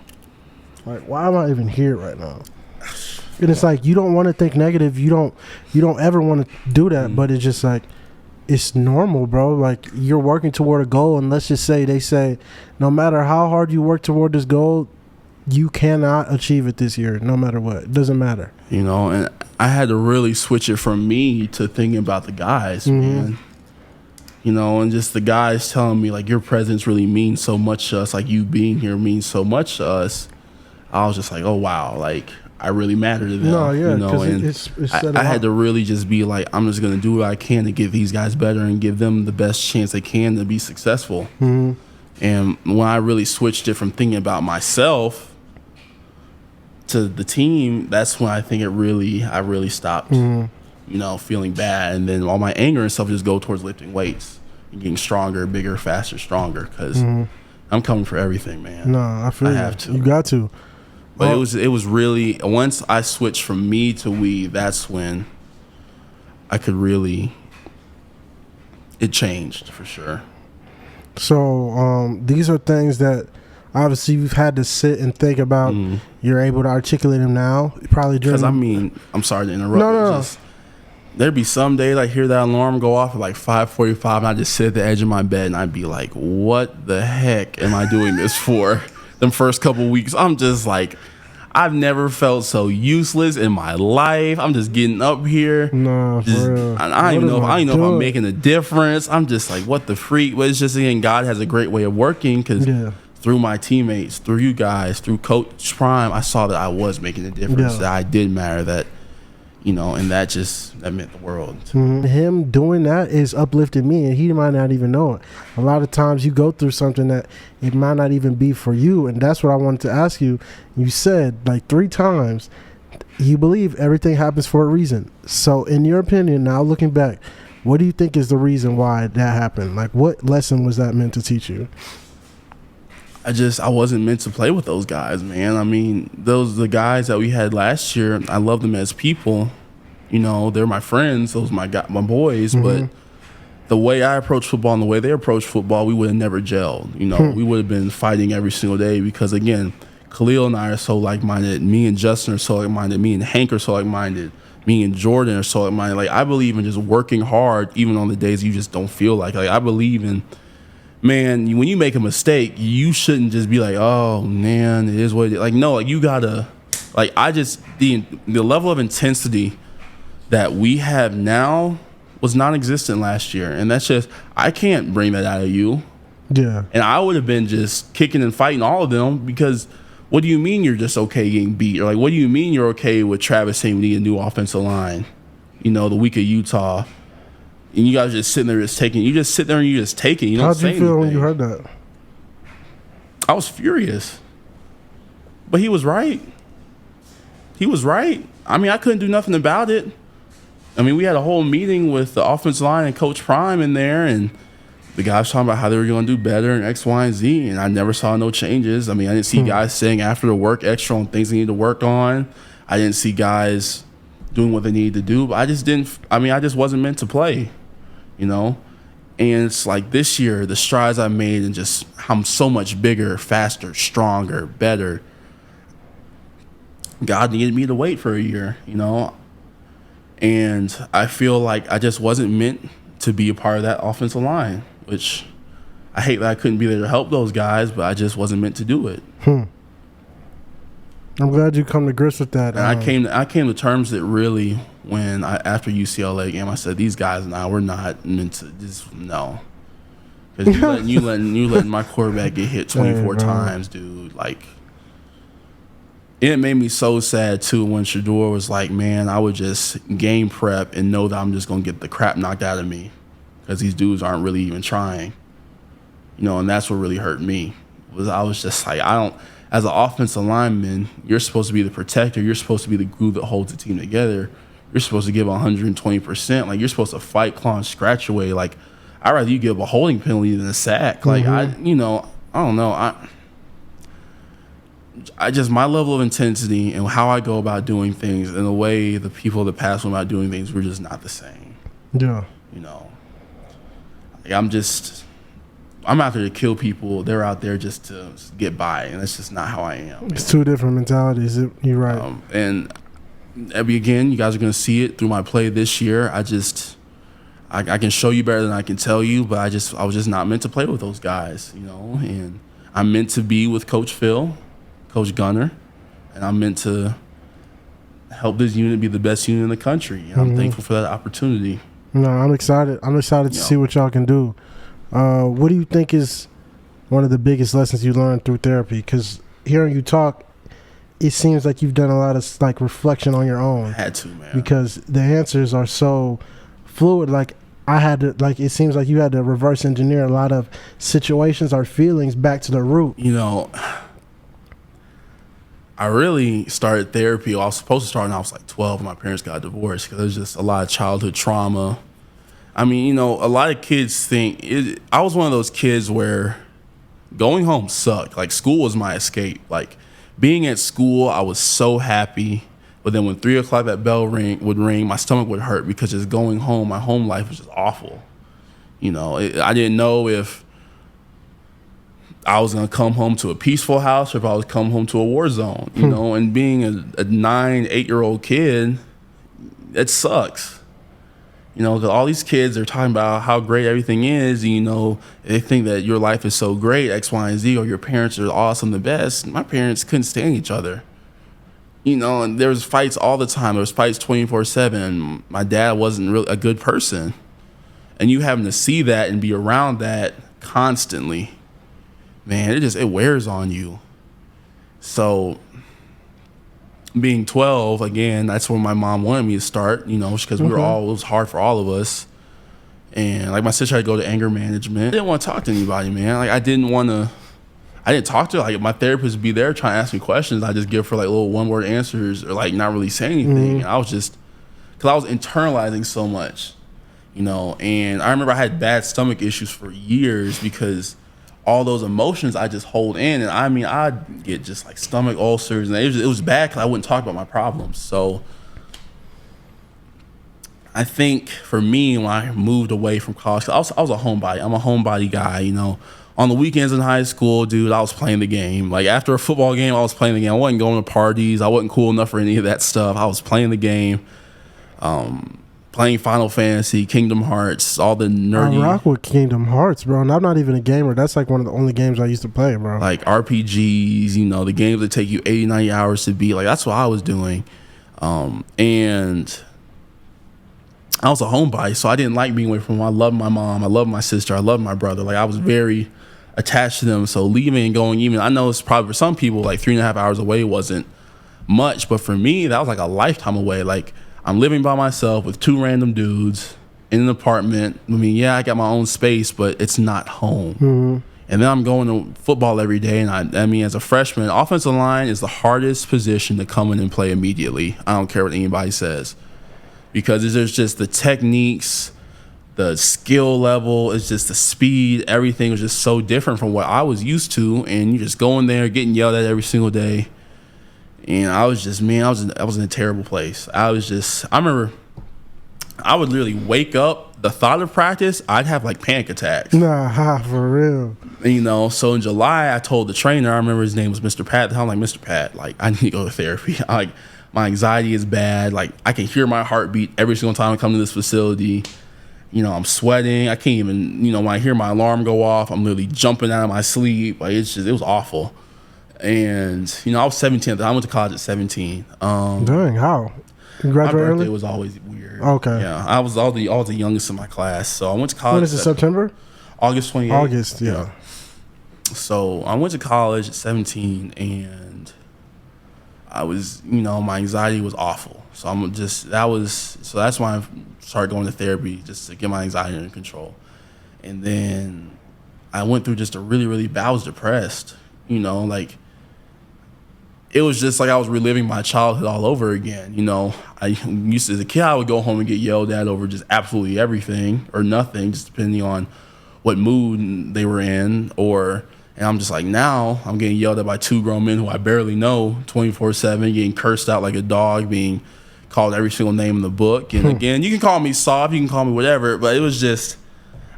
Like, why am I even here right now? And it's like, you don't want to think negative. You don't ever want to do that. But it's just like, it's normal, bro. Like, you're working toward a goal, and let's just say they say no matter how hard you work toward this goal, you cannot achieve it this year, no matter what. It doesn't matter. You know, and I had to really switch it from me to thinking about the guys, man. You know, and just the guys telling me, like, your presence really means so much to us. Like, you being here means so much to us. I was just like, oh, wow. Like, I really matter to them. No, yeah, you know, and it's I had to really just be like, I'm just going to do what I can to get these guys better and give them the best chance they can to be successful. Mm-hmm. And when I really switched it from thinking about myself to the team, that's when I think I really stopped, you know, feeling bad. And then all my anger and stuff just go towards lifting weights and getting stronger, bigger, faster, stronger. Because I'm coming for everything, man. No, I feel I have to. You got to. But it was really, once I switched from me to we, that's when I could really, it changed for sure. So these are things that obviously you've had to sit and think about. You're able to articulate them now, probably during. Because I mean, I'm sorry to interrupt. No. There'd be some days I hear that alarm go off at like 5:45, and I just sit at the edge of my bed and I'd be like, "What the heck am I doing this for?" Them first couple weeks, I'm just like, I've never felt so useless in my life. I'm just getting up here. No, just, for real. I don't even know if I'm making a difference. I'm just like, what the freak? But it's just, again, God has a great way of working because through my teammates, through you guys, through Coach Prime, I saw that I was making a difference, that I did matter, that, you know, and that meant the world. Him doing that is uplifting me, and he might not even know it. A lot of times you go through something that it might not even be for you, and that's what I wanted to ask you. You said like 3 times you believe everything happens for a reason. So in your opinion, now looking back, what do you think is the reason why that happened? Like, what lesson was that meant to teach you? I wasn't meant to play with those guys, man. I mean, the guys that we had last year, I love them as people. You know, they're my friends. Those my boys. But the way I approach football and the way they approach football, we would have never gelled. You know, we would have been fighting every single day because, again, Khalil and I are so like-minded. Me and Justin are so like-minded. Me and Hank are so like-minded. Me and Jordan are so like-minded. Like, I believe in just working hard even on the days you just don't feel like. Like, I believe in, man, when you make a mistake, you shouldn't just be like, oh, man, it is what it is. Like, no, like, you gotta, like, the level of intensity that we have now was non-existent last year. And that's just, I can't bring that out of you. Yeah. And I would have been just kicking and fighting all of them because what do you mean you're just okay getting beat? Or, like, what do you mean you're okay with Travis saying we need a new offensive line, you know, the week of Utah? And you guys just sitting there just taking. You just sit there and you just take it. You don't say anything. How'd you feel when you heard that? I was furious. But he was right. He was right. I mean, I couldn't do nothing about it. I mean, we had a whole meeting with the offensive line and Coach Prime in there, and the guys talking about how they were going to do better and X, Y, and Z, and I never saw no changes. I mean, I didn't see guys saying after the work extra on things they need to work on. I didn't see guys doing what they needed to do, but I just wasn't meant to play, you know? And it's like this year, the strides I made and just I'm so much bigger, faster, stronger, better. God needed me to wait for a year, you know? And I feel like I just wasn't meant to be a part of that offensive line, which I hate that I couldn't be there to help those guys, but I just wasn't meant to do it. I'm glad you come to grips with that. And I came to terms that really when after UCLA game, I said, these guys and I, we're not meant to just, no. Because you letting my quarterback get hit 24 times, dude. Like, it made me so sad too when Shador was like, man, I would just game prep and know that I'm just going to get the crap knocked out of me because these dudes aren't really even trying. And that's what really hurt me. I was just like, as an offensive lineman, you're supposed to be the protector. You're supposed to be the glue that holds the team together. You're supposed to give 120%. Like, you're supposed to fight, claw, and scratch away. Like, I'd rather you give a holding penalty than a sack. Like, I don't know. I just, my level of intensity and how I go about doing things and the way the people of the past went about doing things were just not the same. Yeah. Like, I'm out there to kill people. They're out there just to get by, and that's just not how I am. It's two different mentalities. You're right. And again, you guys are going to see it through my play this year. I can show you better than I can tell you, but I was just not meant to play with those guys, and I'm meant to be with Coach Phil, Coach Gunner, and I'm meant to help this unit be the best unit in the country. And I'm thankful for that opportunity. No, I'm excited. I'm excited to see what y'all can do. What do you think is one of the biggest lessons you learned through therapy? Because hearing you talk, it seems like you've done a lot of like reflection on your own. I had to, man. Because the answers are so fluid. Like, I had to, like, it seems like you had to reverse engineer a lot of situations or feelings back to the root. I really started therapy. I was supposed to start when I was like 12 when my parents got divorced because there's just a lot of childhood trauma. I mean, a lot of kids think I was one of those kids where going home sucked. Like, school was my escape. Like, being at school, I was so happy. But then when 3 o'clock that bell would ring, my stomach would hurt because just going home, my home life was just awful. I didn't know if I was going to come home to a peaceful house or if I was come home to a war zone, and being a 9, 8-year-old kid, it sucks. Because all these kids are talking about how great everything is. They think that your life is so great, X, Y, and Z, or your parents are awesome, the best. My parents couldn't stand each other. And there was fights all the time. There was fights 24/7. My dad wasn't really a good person. And you having to see that and be around that constantly, man, it wears on you. So being 12, again, that's where my mom wanted me to start, because it was hard for all of us. And like, my sister had to go to anger management. I didn't want to talk to anybody, man. Like, I didn't talk to her. Like, my therapist would be there trying to ask me questions. I just give her like little one-word answers or like not really say anything. And I was just, because I was internalizing so much, and I remember I had bad stomach issues for years because all those emotions I just hold in, and I mean, I'd get just like stomach ulcers, and it was bad because I wouldn't talk about my problems. So I think for me, when I moved away from college, I was a homebody. I'm a homebody guy, On the weekends in high school, dude, I was playing the game. Like, after a football game, I was playing the game. I wasn't going to parties. I wasn't cool enough for any of that stuff. I was playing the game. Playing Final Fantasy, Kingdom Hearts, all the nerdy. I rock with Kingdom Hearts, bro. And I'm not even a gamer. That's like one of the only games I used to play, bro. Like RPGs, the games that take you 80, 90 hours to beat. Like, that's what I was doing. And I was a homebody, so I didn't like being away from them. I love my mom. I love my sister. I love my brother. Like, I was very attached to them. So leaving and going, even, I know it's probably for some people, like 3.5 hours away wasn't much. But for me, that was like a lifetime away. Like, I'm living by myself with 2 random dudes in an apartment. I mean, yeah, I got my own space, but it's not home. And then I'm going to football every day. And I mean, as a freshman, offensive line is the hardest position to come in and play immediately. I don't care what anybody says. Because there's just the techniques, the skill level, it's just the speed. Everything was just so different from what I was used to. And you just go in there, getting yelled at every single day. And I was just, man, I was in a terrible place. I remember I would literally wake up, the thought of practice, I'd have like panic attacks. Nah, for real. And, so in July, I told the trainer, I remember his name was Mr. Pat. I'm like, Mr. Pat, like, I need to go to therapy. Like, my anxiety is bad. Like, I can hear my heartbeat every single time I come to this facility. I'm sweating. I can't even, when I hear my alarm go off, I'm literally jumping out of my sleep. Like, it was awful. And, I was 17. I went to college at 17. Dang, how? You graduated my birthday early? was always weird. Okay. Yeah, I was the youngest in my class. So I went to college. When is it, September? August 28th. August, yeah. So I went to college at 17, and I was, my anxiety was awful. So that's why I started going to therapy, just to get my anxiety under control. And then I went through just a really, really bad, I was depressed, like it was just like I was reliving my childhood all over again. I used to, as a kid, I would go home and get yelled at over just absolutely everything or nothing, just depending on what mood they were in. And I'm just like, now I'm getting yelled at by two grown men who I barely know 24/7, getting cursed out like a dog, being called every single name in the book. And again, you can call me soft, you can call me whatever, but it was just,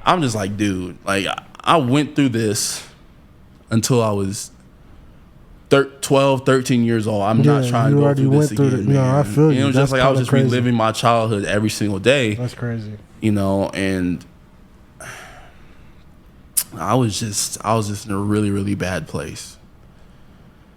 I'm just like, dude, like I went through this until I was 12, 13 years old. I'm not trying to go through this again, man. No, I feel you. It was just like I was just reliving my childhood every single day. That's crazy. And I was just in a really, really bad place.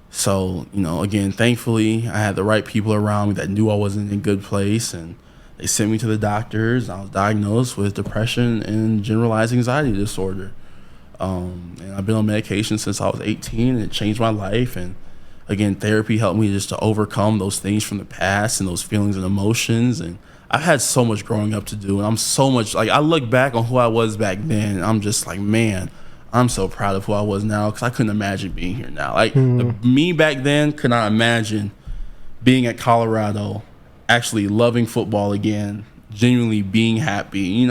So, again, thankfully, I had the right people around me that knew I wasn't in a good place, and they sent me to the doctors. I was diagnosed with depression and generalized anxiety disorder. And I've been on medication since I was 18, and it changed my life. And again, therapy helped me just to overcome those things from the past and those feelings and emotions. And I've had so much growing up to do, and I'm so much, like, I look back on who I was back then, and I'm just like, man, I'm so proud of who I was now, because I couldn't imagine being here now. Like, me back then could not imagine being at Colorado, actually loving football again, genuinely being happy.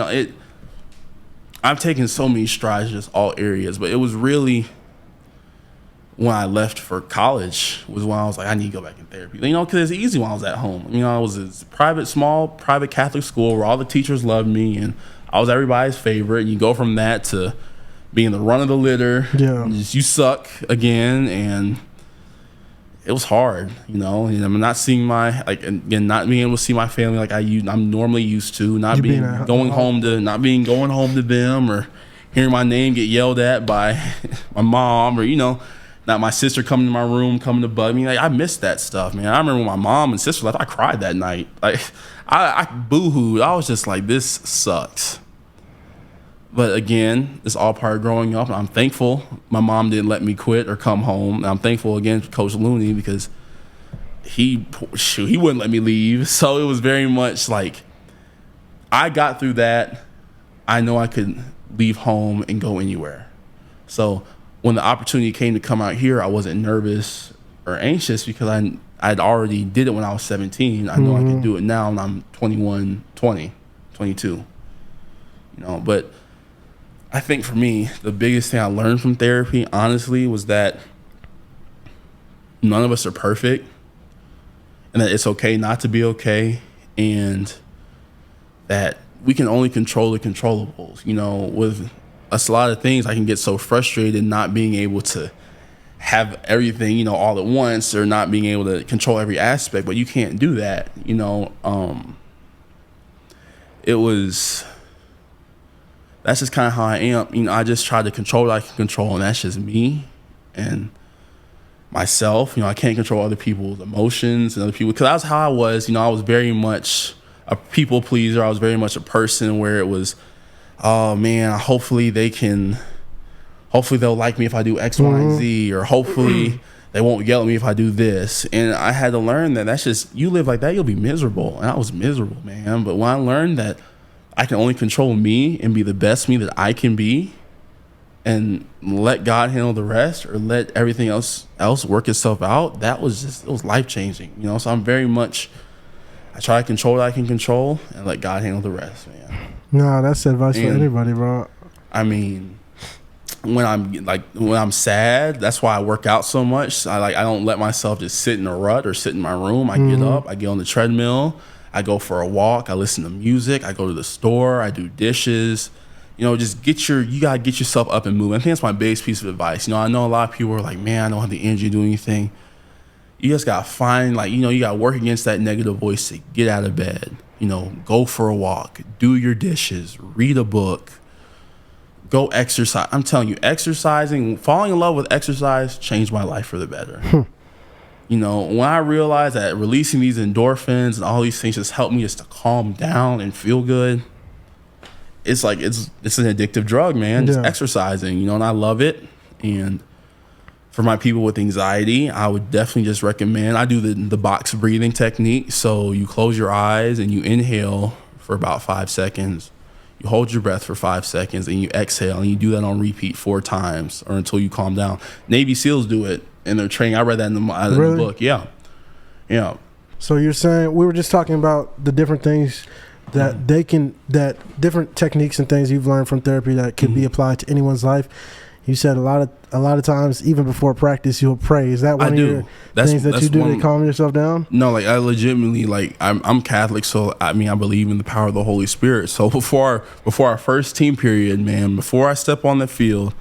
I've taken so many strides, just all areas, but it was really when I left for college was when I was like, I need to go back in therapy. Because it's easy when I was at home. I was a small private Catholic school where all the teachers loved me, and I was everybody's favorite. And you go from that to being the run of the litter. Yeah. You suck again, and it was hard, and I'm not seeing not being able to see my family like I'm normally used to, not going home to them, or hearing my name get yelled at by my mom, or not my sister coming to my room, coming to bug me. Like, I missed that stuff, man. I remember when my mom and sister left, I cried that night. Like, I boo-hooed. I was just like, this sucks. But again, it's all part of growing up. I'm thankful my mom didn't let me quit or come home. And I'm thankful again for Coach Looney, because he wouldn't let me leave. So it was very much like, I got through that. I know I could leave home and go anywhere. So when the opportunity came to come out here, I wasn't nervous or anxious, because I'd already did it when I was 17. I know I can do it now, and I'm 21, 20, 22. But I think for me, the biggest thing I learned from therapy, honestly, was that none of us are perfect, and that it's okay not to be okay, and that we can only control the controllables. With a lot of things, I can get so frustrated not being able to have everything, all at once, or not being able to control every aspect, but you can't do that. That's just kind of how I am. I just try to control what I can control, and that's just me and myself. I can't control other people's emotions and other people, because that's how I was. I was very much a people pleaser. I was very much a person where it was, oh man, hopefully they'll like me if I do X, Y, and Z, or hopefully they won't yell at me if I do this. And I had to learn that that's just, you live like that, you'll be miserable. And I was miserable, man. But when I learned that I can only control me and be the best me that I can be, and let God handle the rest, or let everything else work itself out, it was life-changing. So I'm very much, I try to control what I can control and let God handle the rest, man. No, that's advice for anybody, bro. I mean, when I'm sad, that's why I work out so much. I don't let myself just sit in a rut or sit in my room. I get up, I get on the treadmill, I go for a walk, I listen to music, I go to the store, I do dishes. Just you gotta get yourself up and moving. I think that's my biggest piece of advice. I know a lot of people are like, man, I don't have the energy to do anything. You just gotta find, you gotta work against that negative voice to get out of bed. Go for a walk, do your dishes, read a book, go exercise. I'm telling you, exercising, falling in love with exercise changed my life for the better. When I realized that releasing these endorphins and all these things just helped me just to calm down and feel good, it's like it's an addictive drug, man. Just exercising, and I love it. And For my people with anxiety, I would definitely just recommend, I do the box breathing technique. So you close your eyes and you inhale for about 5 seconds. You hold your breath for 5 seconds and you exhale, and you do that on repeat 4 times or until you calm down. Navy SEALs do it in their training. I read that in the book. Yeah. Yeah. So you're saying, we were just talking about the different things that that different techniques and things you've learned from therapy that could be applied to anyone's life. You said a lot of times, even before practice, you'll pray. Is that one of your things that you do to calm yourself down? No, like I legitimately, like I'm Catholic, so I mean I believe in the power of the Holy Spirit. So before our first team period, man, before I step on the field,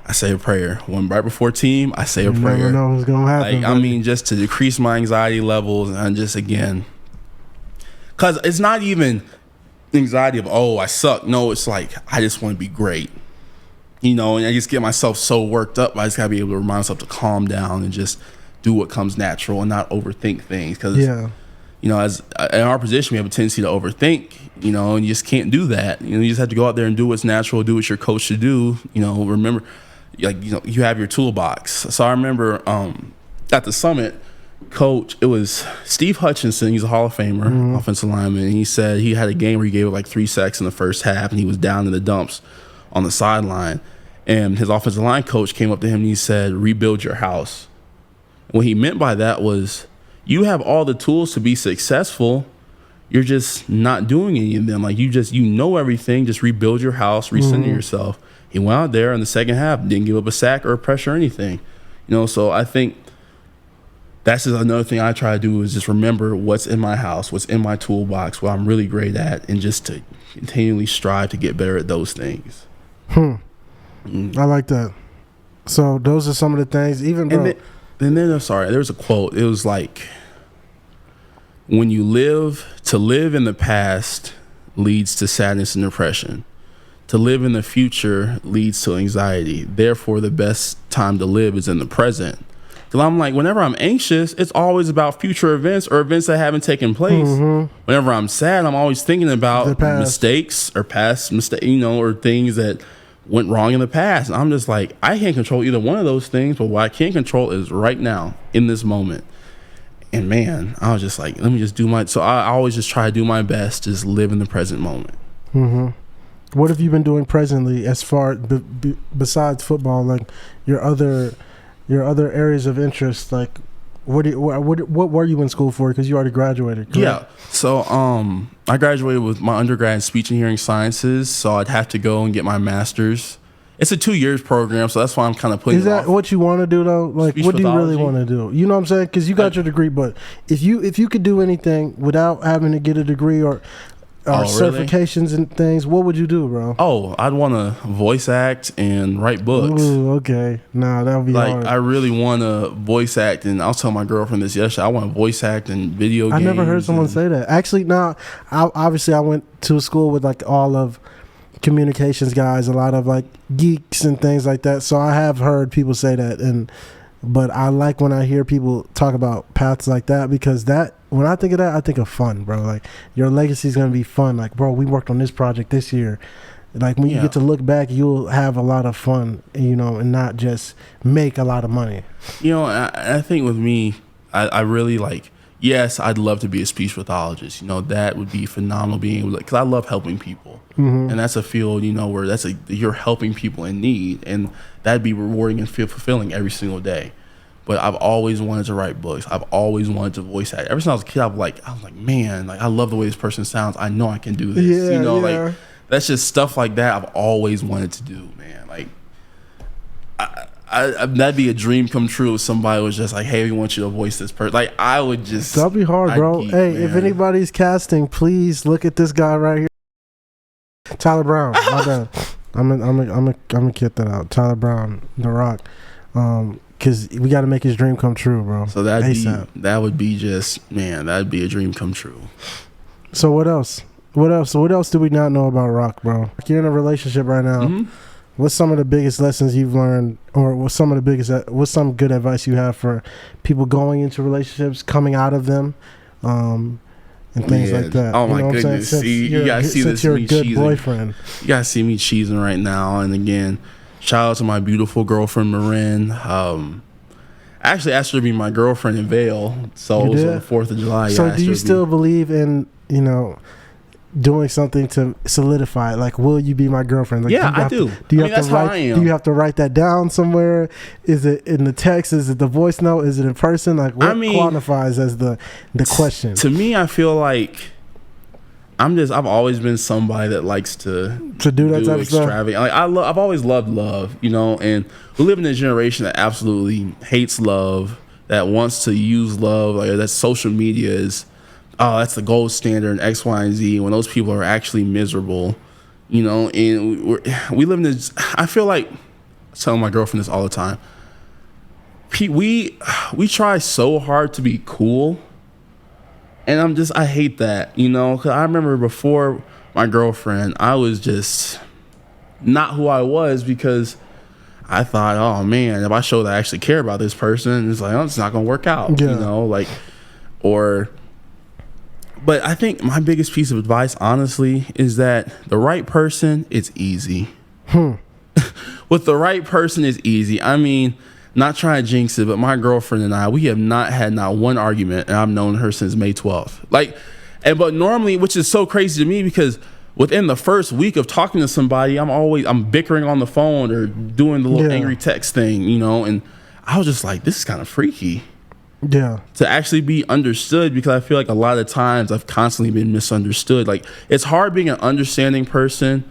I say a prayer. Right before team, I say a prayer. Never know what's gonna happen. Like, I mean, just to decrease my anxiety levels, and just again, because it's not even anxiety of, oh, I suck. No, it's like I just want to be great. And I just get myself so worked up. I just gotta be able to remind myself to calm down and just do what comes natural and not overthink things. Because, as in our position, we have a tendency to overthink, and you just can't do that. You just have to go out there and do what's natural, do what you're coached to do. Remember, you have your toolbox. So I remember at the summit, coach, it was Steve Hutchinson. He's a Hall of Famer, offensive lineman. And he said he had a game where he gave it like 3 sacks in the first half, and he was down in the dumps on the sideline. And his offensive line coach came up to him and he said, rebuild your house. And what he meant by that was, you have all the tools to be successful. You're just not doing any of them. Like you know everything. Just rebuild your house, recenter yourself. He went out there in the second half, didn't give up a sack or a pressure or anything. So I think that's just another thing I try to do, is just remember what's in my house, what's in my toolbox, what I'm really great at, and just to continually strive to get better at those things. I like that. So those are some of the things, even bro. And then sorry, there was a quote. It was like, when you live in the past leads to sadness and depression. To live in the future leads to anxiety. Therefore, the best time to live is in the present. Because I'm like, whenever I'm anxious, it's always about future events or events that haven't taken place. Whenever I'm sad, I'm always thinking about mistakes or past mistakes, or things that went wrong in the past. And I'm just like, I can't control either one of those things, but what I can control is right now, in this moment. And man, I was just like, let me just do so I always just try to do my best, just live in the present moment. What have you been doing presently as far besides football, like your other areas of interest? Like what were you in school for? Because you already graduated, correct? Yeah. So I graduated with my undergrad in speech and hearing sciences, so I'd have to go and get my master's. It's a 2 years program, so that's why I'm kind of putting. Is that what you want to do though? Like, speech what pathology. Do you really want to do? You know what I'm saying? Because you got your degree, but if you could do anything without having to get a degree or certifications and things, what would you do, bro? Oh, I'd want to voice act and write books. Ooh, okay. Nah, that would be like hard. I really want to voice act, and I was telling my girlfriend this yesterday. I want to voice act in video games. I never heard someone say that. Actually, no. I went to a school with like all of communications guys, a lot of like geeks and things like that. So I have heard people say that, but I like when I hear people talk about paths like that, because when I think of that, I think of fun, bro. Like, your legacy is gonna be fun. Like, bro, we worked on this project this year. Like, when you get to look back, you'll have a lot of fun, and not just make a lot of money. I think with me, I really like. Yes, I'd love to be a speech pathologist. That would be phenomenal. Being able to, because I love helping people, and that's a field, where you're helping people in need, and that'd be rewarding and feel fulfilling every single day. But I've always wanted to write books. I've always wanted to voice act. Ever since I was a kid, I was like, man, like I love the way this person sounds. I know I can do this. Yeah, like that's just stuff like that I've always wanted to do, man. Like, that'd be a dream come true if somebody was just like, hey, we want you to voice this person. Like, I would just. That'd be hard, bro. Geek, hey, man. If anybody's casting, please look at this guy right here, Tyler Brown. My bad. I'm gonna get that out. Tyler Brown, The Rock. Because we got to make his dream come true, bro. So that would be just, man, that'd be a dream come true. So what else? What else do we not know about Rock, bro? You're in a relationship right now. What's some of the biggest lessons you've learned, or what's some good advice you have for people going into relationships, coming out of them, and things like that? Oh my goodness! You gotta see this. You're a good boyfriend. You gotta see me cheesing right now. And again, shout out to my beautiful girlfriend Marin. I actually asked her to be my girlfriend in Vail. So it was on the 4th of July. So do you still believe in, doing something to solidify it? Like, will you be my girlfriend? Like, yeah, I do. Do you have to write? Do you have to write that down somewhere? Is it in the text? Is it the voice note? Is it in person? Like, what qualifies as the question? To me, I feel like I've always been somebody that likes to do that type of stuff. Like, I've always loved love, and we live in a generation that absolutely hates love, that wants to use love. Like, that social media is, that's the gold standard in X, Y, and Z, when those people are actually miserable, and we live in this. I feel like, I tell my girlfriend this all the time. We try so hard to be cool, and I hate that, because I remember before my girlfriend, I was just not who I was, because I thought, oh man, if I show that I actually care about this person, it's like, oh, it's not gonna work out, But I think my biggest piece of advice, honestly, is that the right person, it's easy. With the right person, it's easy. I mean, not trying to jinx it, but my girlfriend and I, we have not had not one argument, and I've known her since May 12th. But normally, which is so crazy to me, because within the first week of talking to somebody, I'm bickering on the phone or doing the little angry text thing, and I was just like, this is kind of freaky. Yeah. To actually be understood, because I feel like a lot of times I've constantly been misunderstood. Like, it's hard being an understanding person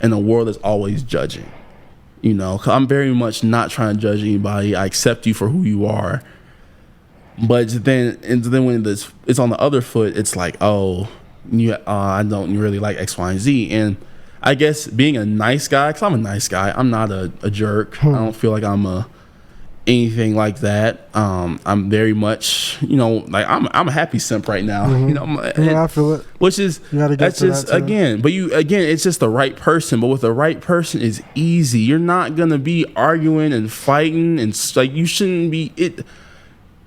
in a world that's always judging. 'Cause I'm very much not trying to judge anybody. I accept you for who you are. But then when it's on the other foot, it's like, I don't really like X, Y, and Z. And I guess being a nice guy, because I'm a nice guy, I'm not a jerk. I don't feel like I'm anything like that. I'm very much, I'm a happy simp right now. I feel it. Which is, that's just, again, it's just the right person. But with the right person, it's easy. You're not gonna be arguing and fighting, and you shouldn't be.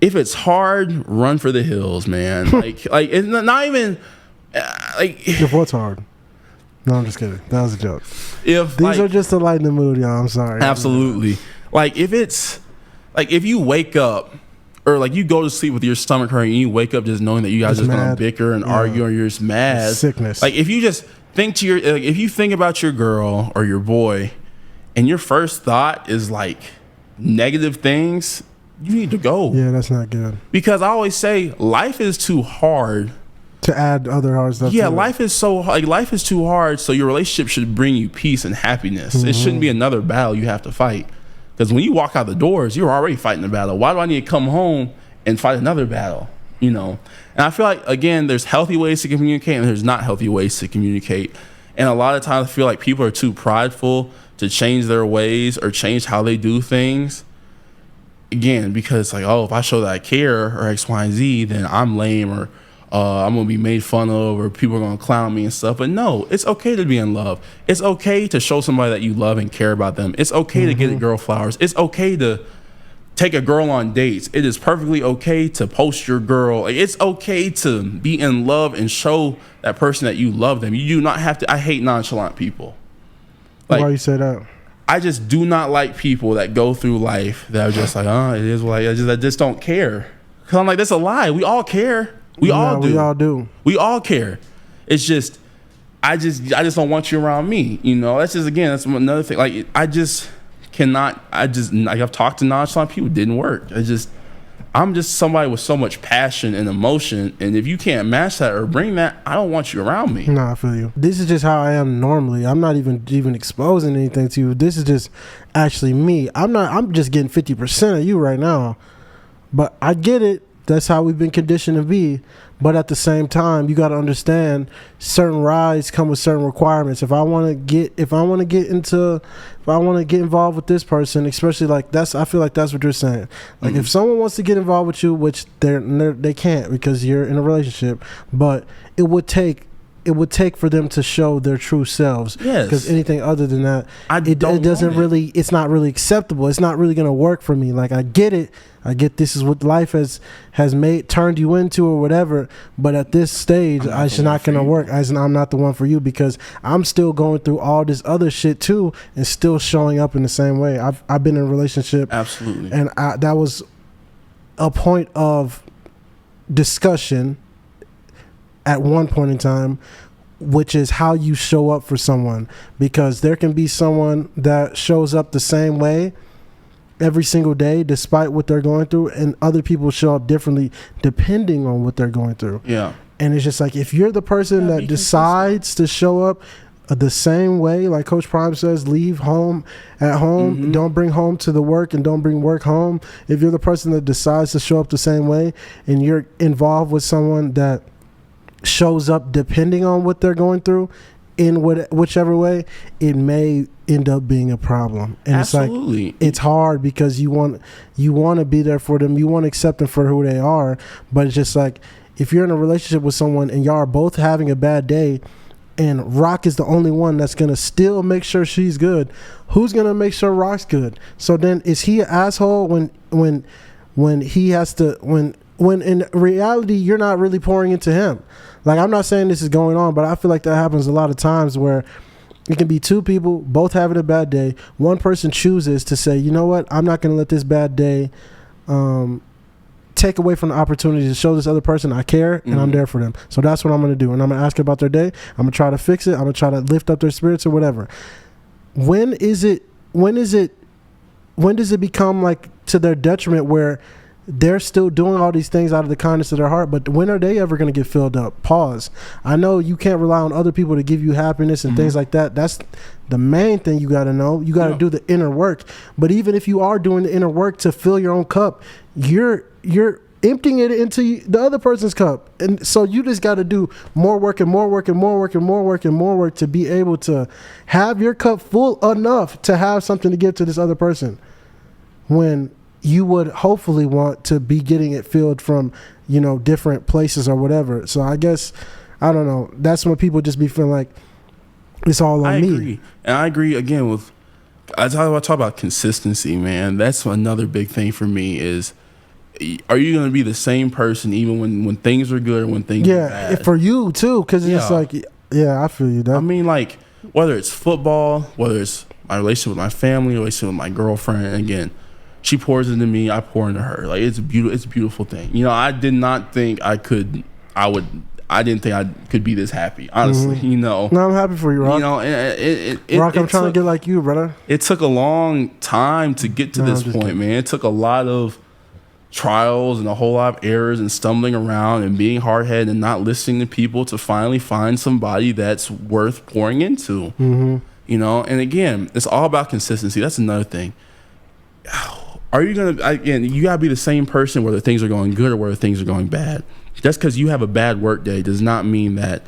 If it's hard, run for the hills, man. It's not even If what's hard? No, I'm just kidding. That was a joke. These are just to lighten the mood, y'all. I'm sorry. Absolutely. If you wake up, or you go to sleep with your stomach hurting, and you wake up just knowing that you guys are just gonna bicker and argue, or you're just mad. Sickness. If you just think if you think about your girl or your boy, and your first thought is negative things, you need to go. Yeah, that's not good. Because I always say life is too hard to add other hard stuff. Yeah, life is too hard. So your relationship should bring you peace and happiness. It shouldn't be another battle you have to fight. Because when you walk out the doors, you're already fighting the battle. Why do I need to come home and fight another battle? And I feel like, again, there's healthy ways to communicate, and there's not healthy ways to communicate. And a lot of times I feel like people are too prideful to change their ways or change how they do things. Again, because if I show that I care or X, Y, and Z, then I'm lame, or I'm going to be made fun of, or people are going to clown me and stuff. But no, it's okay to be in love. It's okay to show somebody that you love and care about them. It's okay to get a girl flowers. It's okay to take a girl on dates. It is perfectly okay to post your girl. It's okay to be in love and show that person that you love them. You do not have to. I hate nonchalant people. Why you say that? I just do not like people that go through life that are just it is what I just don't care. Because I'm that's a lie. We all care. We all do. We all care. It's just, I just don't want you around me. That's just, again, that's another thing. I've talked to nonchalant people. It didn't work. I'm just somebody with so much passion and emotion. And if you can't match that or bring that, I don't want you around me. No, I feel you. This is just how I am normally. I'm not even exposing anything to you. This is just actually me. I'm just getting 50% of you right now. But I get it. That's how we've been conditioned to be. But at the same time, you got to understand certain rides come with certain requirements. If I want to get involved with this person, especially I feel like that's what you're saying. If someone wants to get involved with you, which they can't because you're in a relationship, but it would take for them to show their true selves. Yes. Because anything other than that, it's not really acceptable. It's not really going to work for me. I get it. I get this is what life has turned you into or whatever. But at this stage, it's not going to work. I'm not the one for you, because I'm still going through all this other shit too and still showing up in the same way. I've been in a relationship. Absolutely. And that was a point of discussion at one point in time, which is how you show up for someone, because there can be someone that shows up the same way every single day despite what they're going through, and other people show up differently depending on what they're going through. Yeah. And it's just like, if you're the person that decides to show up the same way, like Coach Prime says, leave home at home, don't bring home to the work, and don't bring work home. If you're the person that decides to show up the same way, and you're involved with someone that shows up depending on what they're going through in whichever way, it may end up being a problem. And Absolutely. It's like, it's hard because you want to be there for them, you want to accept them for who they are, but it's just like, if you're in a relationship with someone and y'all are both having a bad day, and Rock is the only one that's gonna still make sure she's good, who's gonna make sure Rock's good? So then, is he an asshole when he has to, when in reality you're not really pouring into him? Like, I'm not saying this is going on, but I feel like that happens a lot of times, where it can be two people both having a bad day. One person chooses to say, you know what, I'm not gonna let this bad day take away from the opportunity to show this other person I care, and I'm there for them. So that's what I'm going to do. And I'm going to ask about their day. I'm going to try to fix it. I'm going to try to lift up their spirits or whatever. When does it become like to their detriment, where they're still doing all these things out of the kindness of their heart, but when are they ever going to get filled up? Pause. I know you can't rely on other people to give you happiness and things like that. That's the main thing you got to know. You got to do the inner work. But even if you are doing the inner work to fill your own cup, you're emptying it into the other person's cup. And so you just got to do more work and more work and more work and more work and more work to be able to have your cup full enough to have something to give to this other person, when you would hopefully want to be getting it filled from, different places or whatever. So I guess, I don't know, that's when people just be feeling like it's all on me. I agree. And I agree again with, I talk about consistency, man. That's another big thing for me is, are you going to be the same person even when things are good or when things are bad? Yeah, for you too, because it's like, I feel you. I mean, like, whether it's football, whether it's my relationship with my family, relationship with my girlfriend, again, she pours into me, I pour into her. Like, it's a beautiful thing. I did not think I didn't think I could be this happy, honestly, No, I'm happy for you, Rock. Rock, I'm trying to get like you, brother. It took a long time to get to this point, man. It took a lot of trials and a whole lot of errors and stumbling around and being hard-headed and not listening to people to finally find somebody that's worth pouring into. And again, it's all about consistency. That's another thing. Are you gonna, again, you gotta be the same person whether things are going good or whether things are going bad. Just because you have a bad work day does not mean that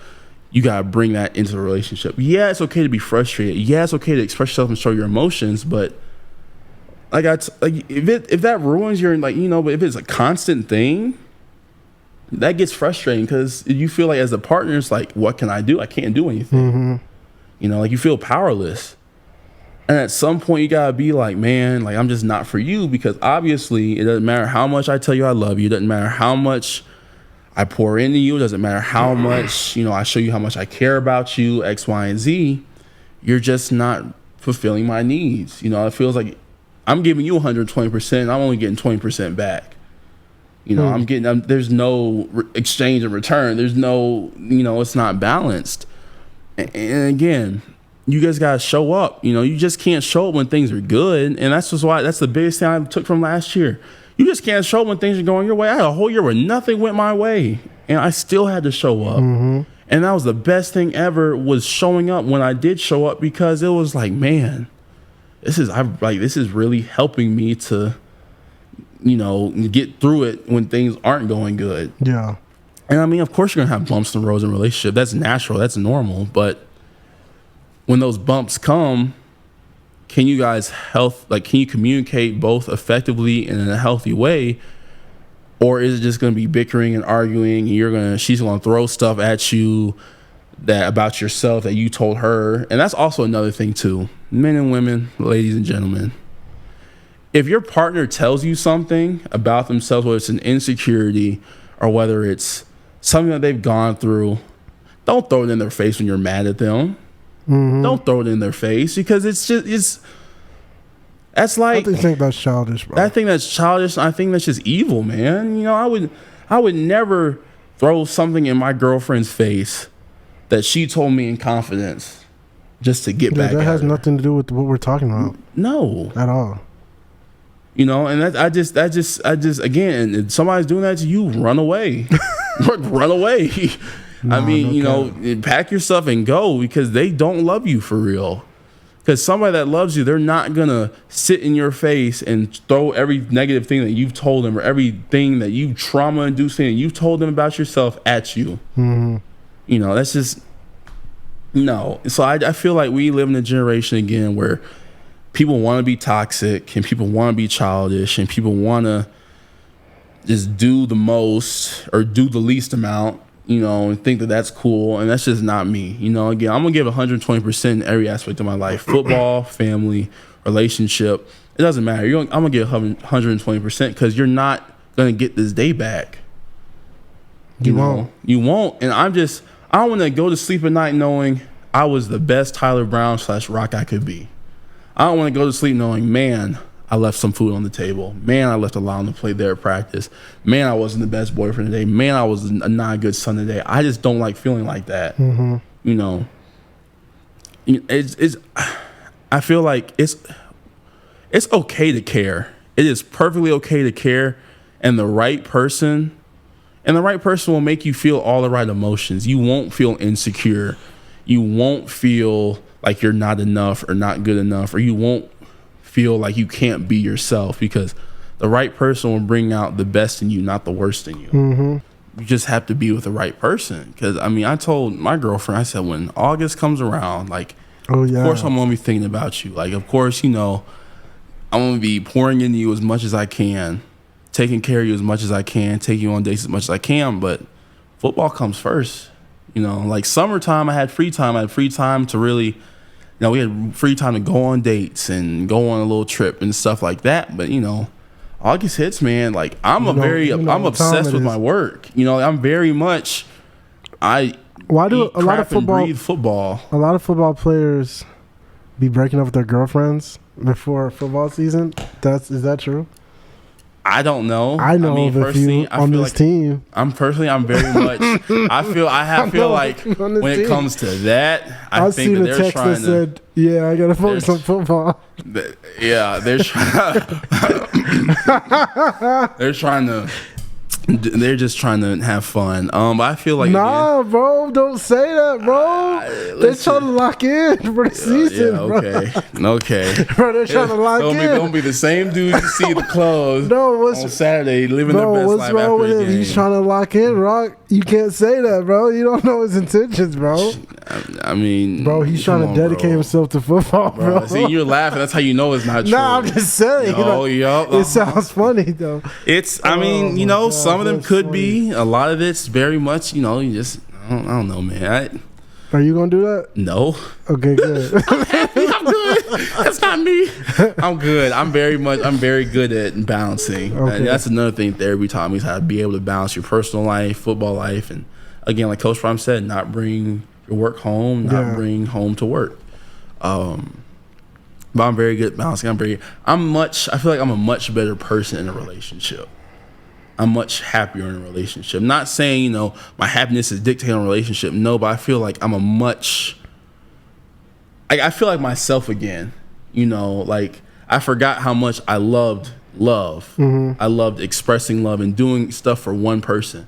you gotta bring that into the relationship. Yeah, it's okay to be frustrated. Yeah, it's okay to express yourself and show your emotions, but if that ruins your, but if it's a constant thing, that gets frustrating, because you feel like as a partner, it's like, what can I do? I can't do anything. You feel powerless. And at some point you gotta be like, man, like, I'm just not for you, because obviously it doesn't matter how much I tell you I love you. It doesn't matter how much I pour into you. It doesn't matter how much, I show you how much I care about you, X, Y, and Z. You're just not fulfilling my needs. It feels like I'm giving you 120%. I'm only getting 20% back. There's no exchange in return. There's no, it's not balanced. And again, you guys got to show up. You just can't show up when things are good. And that's just why, that's the biggest thing I took from last year. You just can't show up when things are going your way. I had a whole year where nothing went my way, and I still had to show up. And that was the best thing ever, was showing up when I did show up, because it was like, man, this is really helping me to, get through it when things aren't going good. Yeah. And I mean, of course you're going to have bumps and roads in a relationship. That's natural. That's normal. But when those bumps come, can you guys can you communicate both effectively and in a healthy way? Or is it just going to be bickering and arguing, and she's going to throw stuff at you about yourself that you told her? And that's also another thing too. Men and women, ladies and gentlemen, if your partner tells you something about themselves, whether it's an insecurity or whether it's something that they've gone through, don't throw it in their face when you're mad at them. Don't throw it in their face, because That's like, I think that's childish, bro. I think that's childish. I think that's just evil, man. You know, I would never throw something in my girlfriend's face that she told me in confidence just to get back. That at has her. Nothing to do with what we're talking about. No, at all. You know, and I just again, if somebody's doing that to you, run away, run away. I mean, you know, pack your stuff and go, because they don't love you for real. Because somebody that loves you, they're not gonna sit in your face and throw every negative thing that you've told them, or everything that you trauma-inducing that you've told them about yourself at you. Mm-hmm. You know, that's just no. So I feel like we live in a generation again where people want to be toxic, and people want to be childish, and people want to just do the most or do the least amount, you know, and think that that's cool. And that's just not me. You know, again, I'm going to give 120% in every aspect of my life. Football, family, relationship. It doesn't matter. I'm going to give 120% because you're not going to get this day back. You won't. You won't. And I want to go to sleep at night knowing I was the best Tyler Brown / Rock I could be. I don't want to go to sleep knowing, man, I left some food on the table. Man, I left a line to play there at practice. Man, I wasn't the best boyfriend today. Man, I was not a good son today. I just don't like feeling like that. Mm-hmm. You know, I feel like it's okay to care. It is perfectly okay to care, and the right person will make you feel all the right emotions. You won't feel insecure. You won't feel like you're not enough or not good enough, or you won't feel like you can't be yourself, because the right person will bring out the best in you, not the worst in you. Mm-hmm. You just have to be with the right person. Because, I mean, I told my girlfriend, I said, when August comes around, like, of course I'm going to be thinking about you. Like, of course, you know, I'm going to be pouring into you as much as I can, taking care of you as much as I can, taking you on dates as much as I can, but football comes first. You know, like summertime, I had free time. I had free time to really, you know, we had free time to go on dates and go on a little trip and stuff like that. But, you know, August hits, man. Like, I'm obsessed with my work. You know, I'm very much, why do a lot of football? A lot of football players be breaking up with their girlfriends before football season? Is that true? I don't know. I know of a few on this team. I'm very much. I feel like when it comes to that, I think that they're trying to. Said, "Yeah, I gotta focus on football." Yeah, they're trying to. They're just trying to have fun. But I feel like bro, don't say that, bro. They're trying to lock in for the season. Okay, bro. Okay. Bro, they're trying to lock in. Don't be the same dude you see the clothes on Saturday living their best life. What's wrong with him? He's trying to lock in, Rock. You can't say that, bro. You don't know his intentions, bro. I mean, bro, he's trying to dedicate himself to football, bro. See, you're laughing. That's how you know it's not true. Nah, I'm just saying. It sounds funny though. I mean, you know, some of them could be. A lot of it's very much, you know, you just, I don't know, man. Are you gonna do that? No. Okay, good. I'm good. That's not me. I'm good. I'm very good at balancing. Okay. And that's another thing therapy taught me, is how to be able to balance your personal life, football life, and again, like Coach Prime said, not bring your work home, not bring home to work. But I'm very good at balancing. I feel like I'm a much better person in a relationship. I'm much happier in a relationship. Not saying, you know, my happiness is dictated on a relationship. No, but I feel like I feel like myself again. You know, like I forgot how much I loved love. Mm-hmm. I loved expressing love and doing stuff for one person.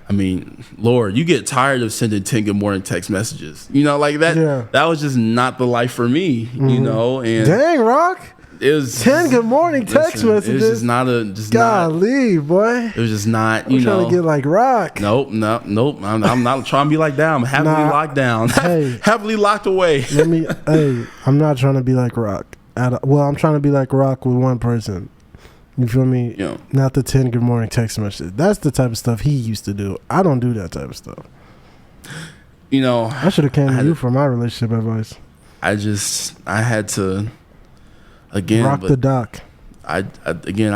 I mean, Lord, you get tired of sending 10 good morning text messages. You know, like that. Yeah. That was just not the life for me, you know. And dang, Rock. It was 10 good morning text messages. It was just not golly, boy. It was just not, you know. Trying to get like Rock. Nope. I'm not trying to be like that. I'm happily locked down. Happily locked away. I'm not trying to be like Rock. I'm trying to be like Rock with one person. You feel me? Yeah. Not the 10 good morning text messages. That's the type of stuff he used to do. I don't do that type of stuff. You know, I should have came to you for my relationship advice. I had to. Again, rock the dock. I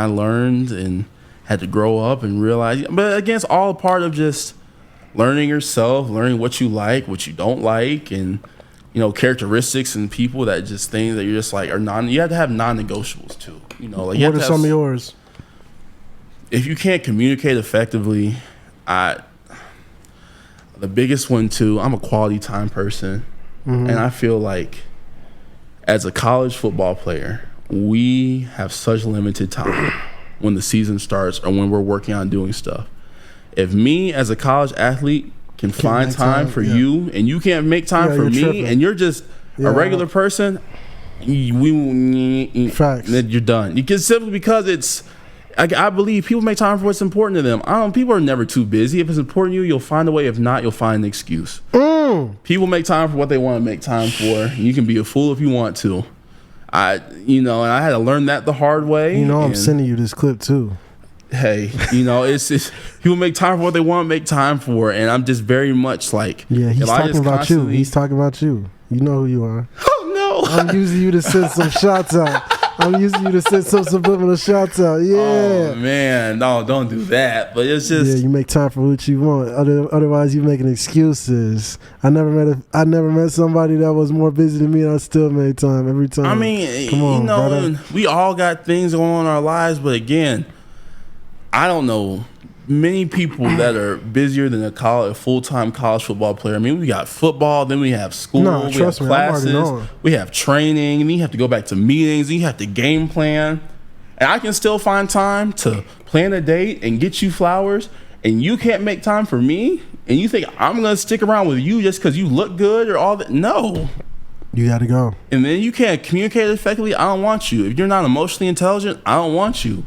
learned and had to grow up and realize. But again, it's all a part of just learning yourself, learning what you like, what you don't like, and characteristics and people that just things that you're just like you have to have non-negotiables too. Like what are some of yours? If you can't communicate effectively, the biggest one too, I'm a quality time person. And I feel like as a college football player, we have such limited time when the season starts or when we're working on doing stuff. If me as a college athlete can find time for you and you can't make time for me tripping. And you're just a regular person, Facts. You're done. Simply because I believe people make time for what's important to them. People are never too busy. If it's important to you, you'll find a way. If not, you'll find an excuse. People make time for what they want to make time for. You can be a fool if you want to. And I had to learn that the hard way. I'm sending you this clip too. Hey, it's people make time for what they want to make time for, and I'm just very much like, he's talking about you. He's talking about you. You know who you are. Oh no! I'm using you to send some shots out. I'm using you to send some subliminal shots out. Yeah. Oh man, no, don't do that. But it's just you make time for what you want. Otherwise, you're making excuses. I never met somebody that was more busy than me, and I still made time every time. I mean, come on, brother. We all got things going on in our lives, but again, I don't know many people that are busier than a full-time college football player. I mean, we got football, then we have school, we have classes, we have training, and then you have to go back to meetings, and you have to game plan. And I can still find time to plan a date and get you flowers, and you can't make time for me, and you think I'm going to stick around with you just because you look good or all that? No. You got to go. And then you can't communicate effectively. I don't want you. If you're not emotionally intelligent, I don't want you.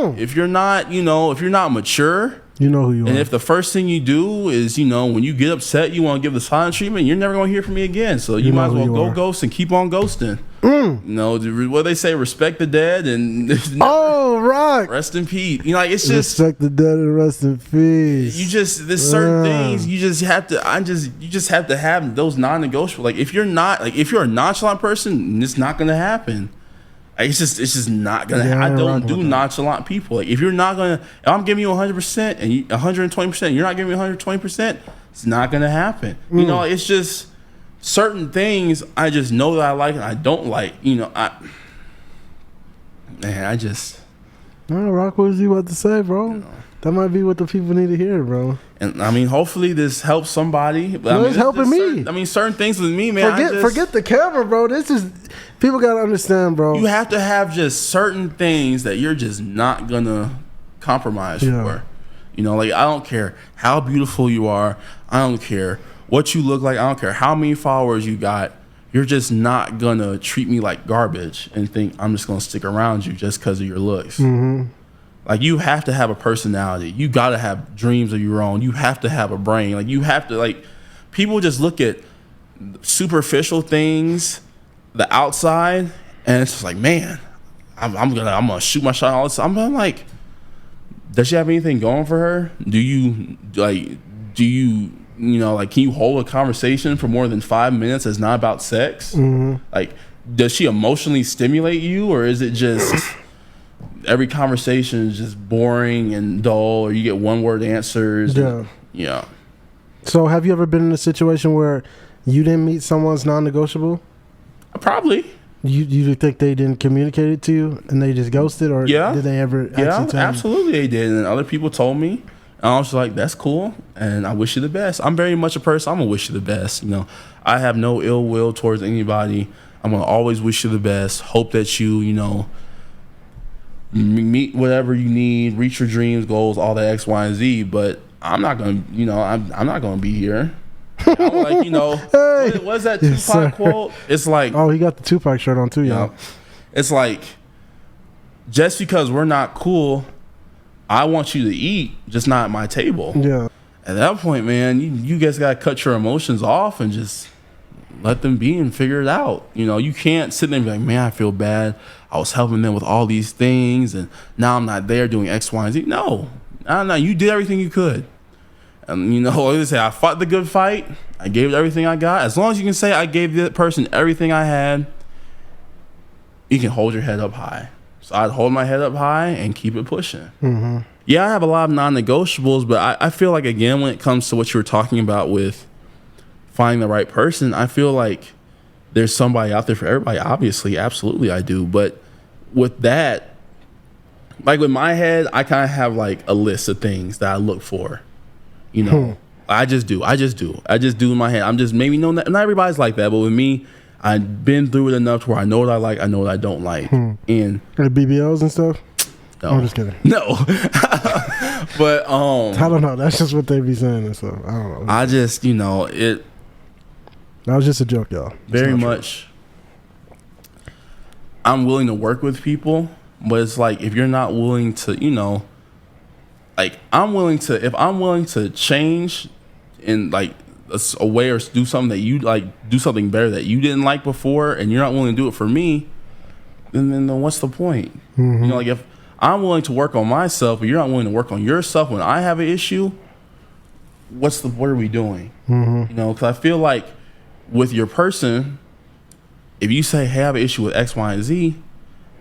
If you're not, if you're not mature, you know who you are. And if the first thing you do is, when you get upset, you want to give the silent treatment, you're never going to hear from me again. So you might as well go ghost and keep on ghosting. What they say, respect the dead and right. Rest in peace. It's just respect the dead and rest in peace. There's certain things you just have to have those non-negotiable. Like if you're a nonchalant person, it's not going to happen. It's just not gonna. I don't do nonchalant people. Like if I'm giving you 100% and 120%, you're not giving me 120%. It's not gonna happen. It's just certain things I just know that I like and I don't like. Rock, what is you about to say, bro? That might be what the people need to hear, bro. And I mean, hopefully this helps somebody. But it's helping me. Certain things with me, man. Forget the camera, bro. This is people gotta understand, bro. You have to have just certain things that you're just not gonna compromise for. Like I don't care how beautiful you are. I don't care what you look like. I don't care how many followers you got. You're just not gonna treat me like garbage and think I'm just gonna stick around you just because of your looks. Like you have to have a personality. You gotta have dreams of your own. You have to have a brain. Like you have to people just look at superficial things, the outside, and it's just like, man, I'm gonna shoot my shot all the time. I'm like, does she have anything going for her? Can you hold a conversation for more than 5 minutes that's not about sex? Like, does she emotionally stimulate you, or is it just every conversation is just boring and dull, or you get one word answers? Yeah. So have you ever been in a situation where you didn't meet someone's non-negotiable? Probably. You think they didn't communicate it to you and they just ghosted, or did they ever actually tell you? Absolutely they did, and other people told me. And I was like, that's cool, and I wish you the best. I'm very much a person, I'm going to wish you the best. I have no ill will towards anybody. I'm going to always wish you the best. Hope that you, meet whatever you need, reach your dreams, goals, all that X, Y, and Z. But I'm not going to, I'm not going to be here. Hey, what's that Tupac quote? It's like, oh, he got the Tupac shirt on too, y'all. It's like, just because we're not cool, I want you to eat, just not at my table. Yeah. At that point, man, you guys got to cut your emotions off and just let them be and figure it out. You can't sit there and be like, man, I feel bad. I was helping them with all these things, and now I'm not there doing X, Y, and Z. No. You did everything you could. And, like they say, I fought the good fight. I gave it everything I got. As long as you can say I gave that person everything I had, you can hold your head up high. So I'd hold my head up high and keep it pushing. Yeah, I have a lot of non-negotiables, but I feel like, again, when it comes to what you were talking about with finding the right person, I feel like there's somebody out there for everybody. Obviously, absolutely, I do. But with that, like with my head, I kind of have like a list of things that I look for. You know, I just do in my head. I'm just maybe not everybody's like that, but with me, I've been through it enough to where I know what I like, I know what I don't like, and the BBLs and stuff. No, I'm just kidding. No, but I don't know. That's just what they be saying and stuff. I don't know. I just it. That was just a joke, y'all. Very much. I'm willing to work with people, but it's like if you're not willing to, like if I'm willing to change in like a way or do something that you like, do something better that you didn't like before, and you're not willing to do it for me, then what's the point? Like if I'm willing to work on myself, but you're not willing to work on yourself when I have an issue, what are we doing? Because I feel like with your person, if you say, hey, I have an issue with X, Y, and Z,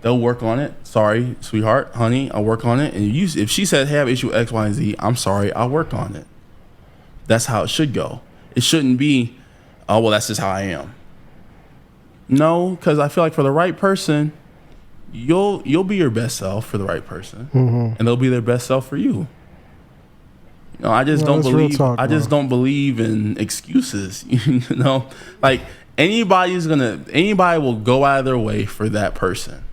they'll work on it. Sorry, sweetheart, honey, I'll work on it. And if she said, hey, I have an issue with X, Y, and Z, I'm sorry, I'll work on it. That's how it should go. It shouldn't be, oh, well, that's just how I am. No, because I feel like for the right person, you'll be your best self for the right person, and they'll be their best self for you. I just don't believe. I just don't believe in excuses. Like anybody will go out of their way for that person.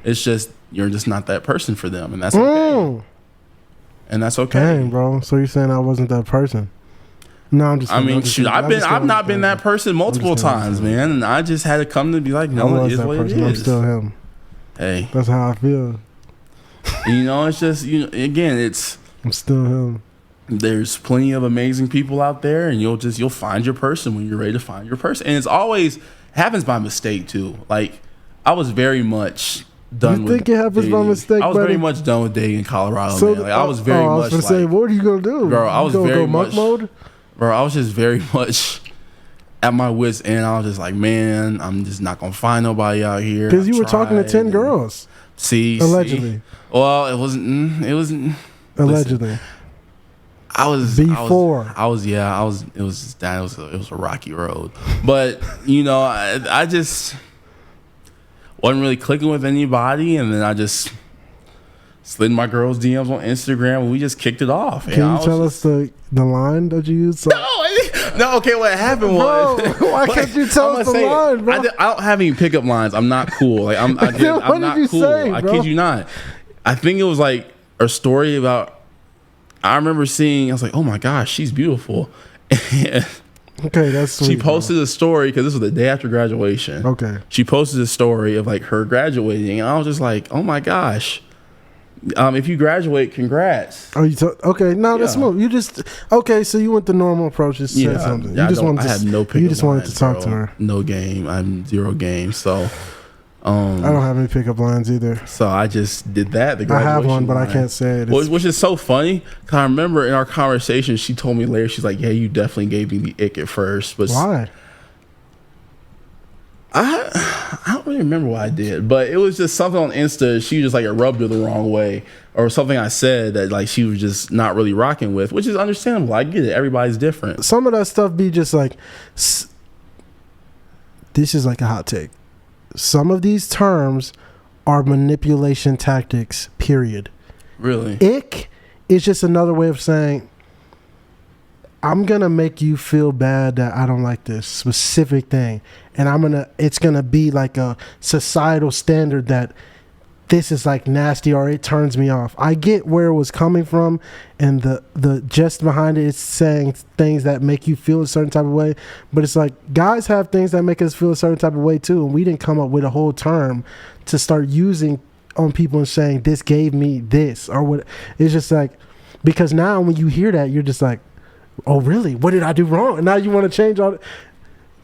It's just you're just not that person for them, and that's okay. And that's okay. Dang, bro. So you're saying I wasn't that person? No, I'm just. I've not been that person multiple times, man, and I just had to come to be like, no, it is what it is. I'm still him. Hey, that's how I feel. It's just again, I'm still him. There's plenty of amazing people out there, and you'll find your person when you're ready to find your person. And it's always happens by mistake too. Like I was very much done. You think it happens dating. by mistake? I was very much done with dating in Colorado. So, man. Like I was very much. I was gonna say, what are you gonna do, bro? I was very much mode. Bro, I was just very much at my wits' end. I was just like, man, I'm just not gonna find nobody out here. Because you were talking to 10 girls. Allegedly. Well, it wasn't. It wasn't. Allegedly. Listen, I was before. I was. It was a rocky road, but I just wasn't really clicking with anybody, and then I just slid my girl's DMs on Instagram, and we just kicked it off. Can you tell us the line that you used? No. Okay, what happened was, why can't you tell us the line, bro? I don't have any pickup lines. I'm not cool. Like I'm not cool. Say, I kid you not. I think it was like a story about. I remember seeing. I was like, oh my gosh, she's beautiful. Okay, that's sweet. She posted a story because this was the day after graduation. Okay. She posted a story of like her graduating, and I was just like, oh my gosh. If you graduate, congrats. Oh, okay? No, that's smooth. You just so you went the normal approach. Just said something. You just wanted. I had no pickup. You just wanted to talk to her. No game. I'm zero game. So. I don't have any pickup lines either. So I just did that. I have one, but I can't say it. Which is so funny. Cause I remember in our conversation, she told me later, she's like, yeah, you definitely gave me the ick at first. But why? I don't really remember what I did, but it was just something on Insta. She just like it rubbed her the wrong way, or something I said that like she was just not really rocking with, which is understandable. I get it. Everybody's different. Some of that stuff be just like, this is like a hot take. Some of these terms are manipulation tactics, period. Really? Ick is just another way of saying, I'm going to make you feel bad that I don't like this specific thing. And it's going to be like a societal standard that this is like nasty or it turns me off. I get where it was coming from, and the gist behind it is saying things that make you feel a certain type of way. But it's like guys have things that make us feel a certain type of way too, and we didn't come up with a whole term to start using on people and saying this gave me this or what. It's just like, because now when you hear that, you're just like, oh really? What did I do wrong? And now you want to change all.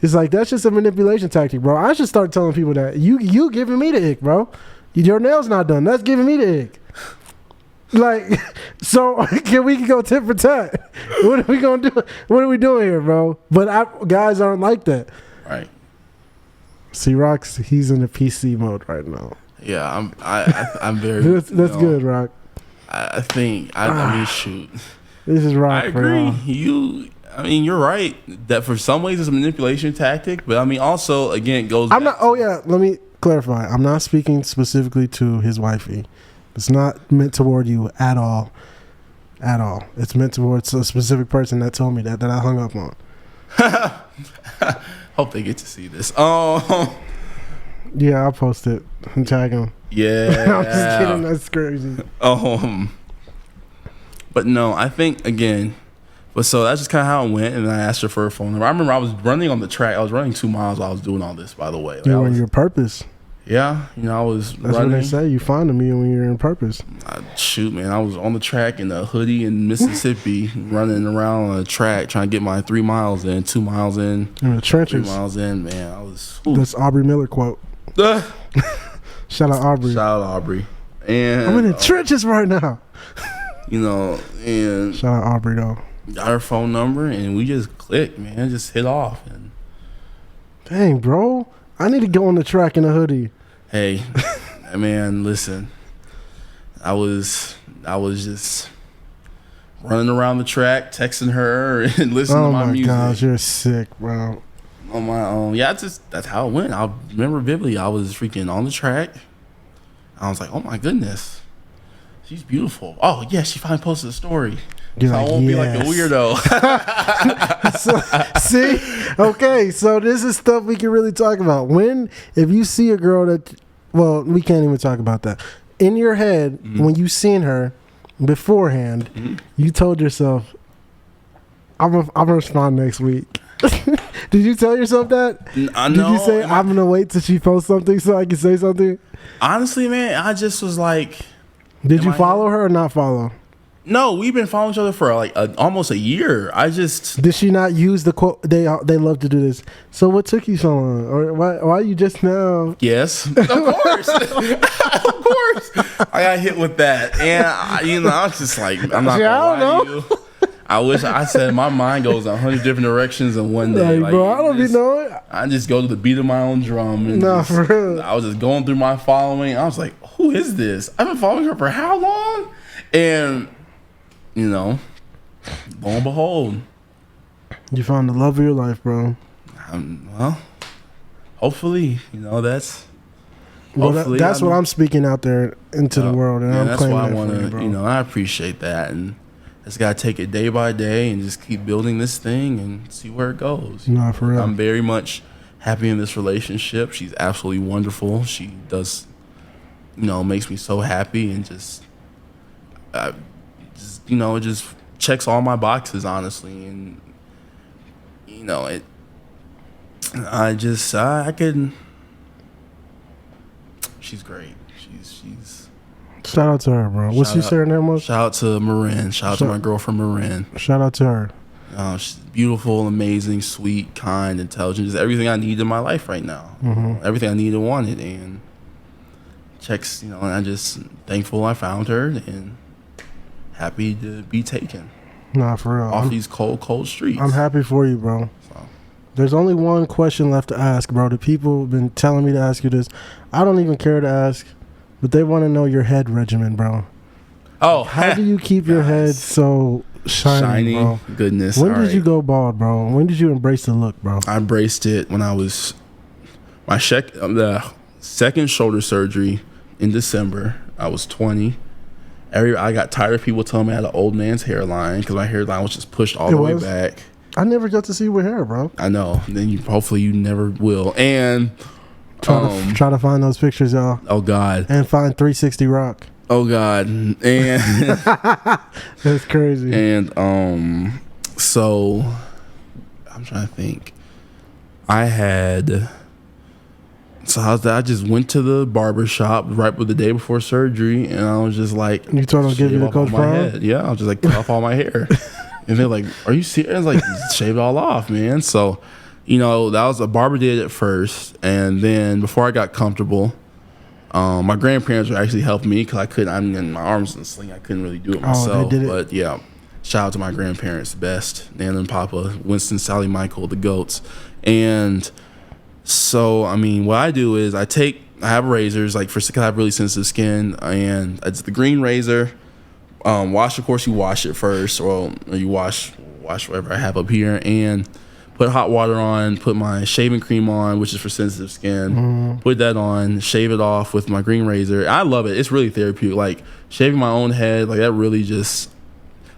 It's like that's just a manipulation tactic, bro. I should start telling people that you giving me the ick, bro. Your nail's not done. That's giving me the ick. Like, so can we go tit for tat? What are we gonna do? What are we doing here, bro? But guys aren't like that. Right. See, Rock's he's in the PC mode right now. Yeah, I'm very. That's good, Rock. I think I mean shoot. This is Rock. I agree. I mean, you're right that for some ways it's a manipulation tactic, but I mean, also again, it goes. I'm not. Oh yeah, let me clarify. I'm not speaking specifically to his wifey. It's not meant toward you at all. At all. It's meant towards a specific person that told me that I hung up on. Hope they get to see this. Oh. Yeah, I'll post it and tag him. Yeah. I'm just kidding. That's crazy. But no, I think again. But so that's just kind of how it went, and I asked her for a phone number. I remember I was running on the track. I was running 2 miles while I was doing all this, by the way. You're on your purpose. Yeah, I was That's running. what they say. You find them when you're in purpose. Shoot, man. I was on the track in a hoodie in Mississippi, running around on the track, trying to get my 3 miles in, 2 miles in. In the trenches. 3 miles in, man. I was... That's Aubrey Miller quote. Shout out Aubrey. Shout out Aubrey. And I'm in the trenches right now. And... Shout out Aubrey, though. Got her phone number, and we just clicked, man. Just hit off. And dang, bro. I need to go on the track in a hoodie. Hey, man, listen. I was just running around the track, texting her and listening to my music. Oh my gosh, you're sick, bro. On my own. Yeah, that's how it went. I remember vividly. I was freaking on the track. I was like, oh my goodness. She's beautiful. Oh yeah, she finally posted a story. So I won't be like a weirdo. See? Okay, so this is stuff we can really talk about. If you see a girl that, well, we can't even talk about that. In your head, when you seen her beforehand, you told yourself, I'm gonna respond next week. Did you tell yourself that? No. Did you say, I'm going to wait till she posts something so I can say something? Honestly, man, I just was like... Did you follow her or not follow? No, we've been following each other for almost a year. Did she not use the quote? They love to do this. So what took you so long? Or why you just now? Yes, of course, of course. I got hit with that, and I was just like, I'm not gonna lie to you. I wish I said my mind goes 100 different directions in one day. Like, bro, I don't be knowing. I just go to the beat of my own drum. And for real. I was just going through my following. I was like, who is this? I've been following her for how long? And lo and behold, you found the love of your life, bro. Well, hopefully, that's. Well, that's what I'm speaking out there into the world, and I'm claiming that for you, bro. I appreciate that, and just gotta take it day by day and just keep building this thing and see where it goes. No, for real. I'm very much happy in this relationship. She's absolutely wonderful. She does, makes me so happy, and it just checks all my boxes, honestly, and I could. She's great. She's. Shout out to her, bro. What's your surname was? Shout out to Marin. Shout out to my girlfriend Marin. Shout out to her. She's beautiful, amazing, sweet, kind, intelligent. Just everything I need in my life right now. Mm-hmm. Everything I need and wanted, and checks. And I'm just thankful I found her and happy to be taken. Nah, for real. Off these cold streets. I'm happy for you, bro. So. There's only one question left to ask, bro. The people have been telling me to ask you this. I don't even care to ask. But they want to know your head regimen, bro. Oh, how do you keep your head so shiny, bro? Goodness. When did you go bald, bro? When did you embrace the look, bro? I embraced it when I was the second shoulder surgery in December. I was 20. I got tired of people telling me I had an old man's hairline because my hairline was just pushed all the way back. I never got to see you with hair, bro. I know. Then hopefully you never will. And try to find those pictures, y'all. Oh God. And find 360 Rock. Oh God. And that's crazy. And so I'm trying to think. I just went to the barber shop right with the day before surgery, and I was just like, you told them to give you the Coach Prime? Yeah, I was just like, cut off all my hair. And they're like, are you serious? Like, shave it all off, man. So that was a barber did it first, and then before I got comfortable, my grandparents were actually helping me because I couldn't. I'm in my arms in a sling. I couldn't really do it myself. They did it. But yeah, shout out to my grandparents, best Nana and Papa, Winston, Sally, Michael, the goats. And so, what I do is I have razors because I have really sensitive skin, and it's the green razor. Of course, you wash it first, or you wash wash whatever I have up here, and put hot water on, put my shaving cream on, which is for sensitive skin. Put that on, shave it off with my green razor. I love it. It's really therapeutic. Like shaving my own head, like that really just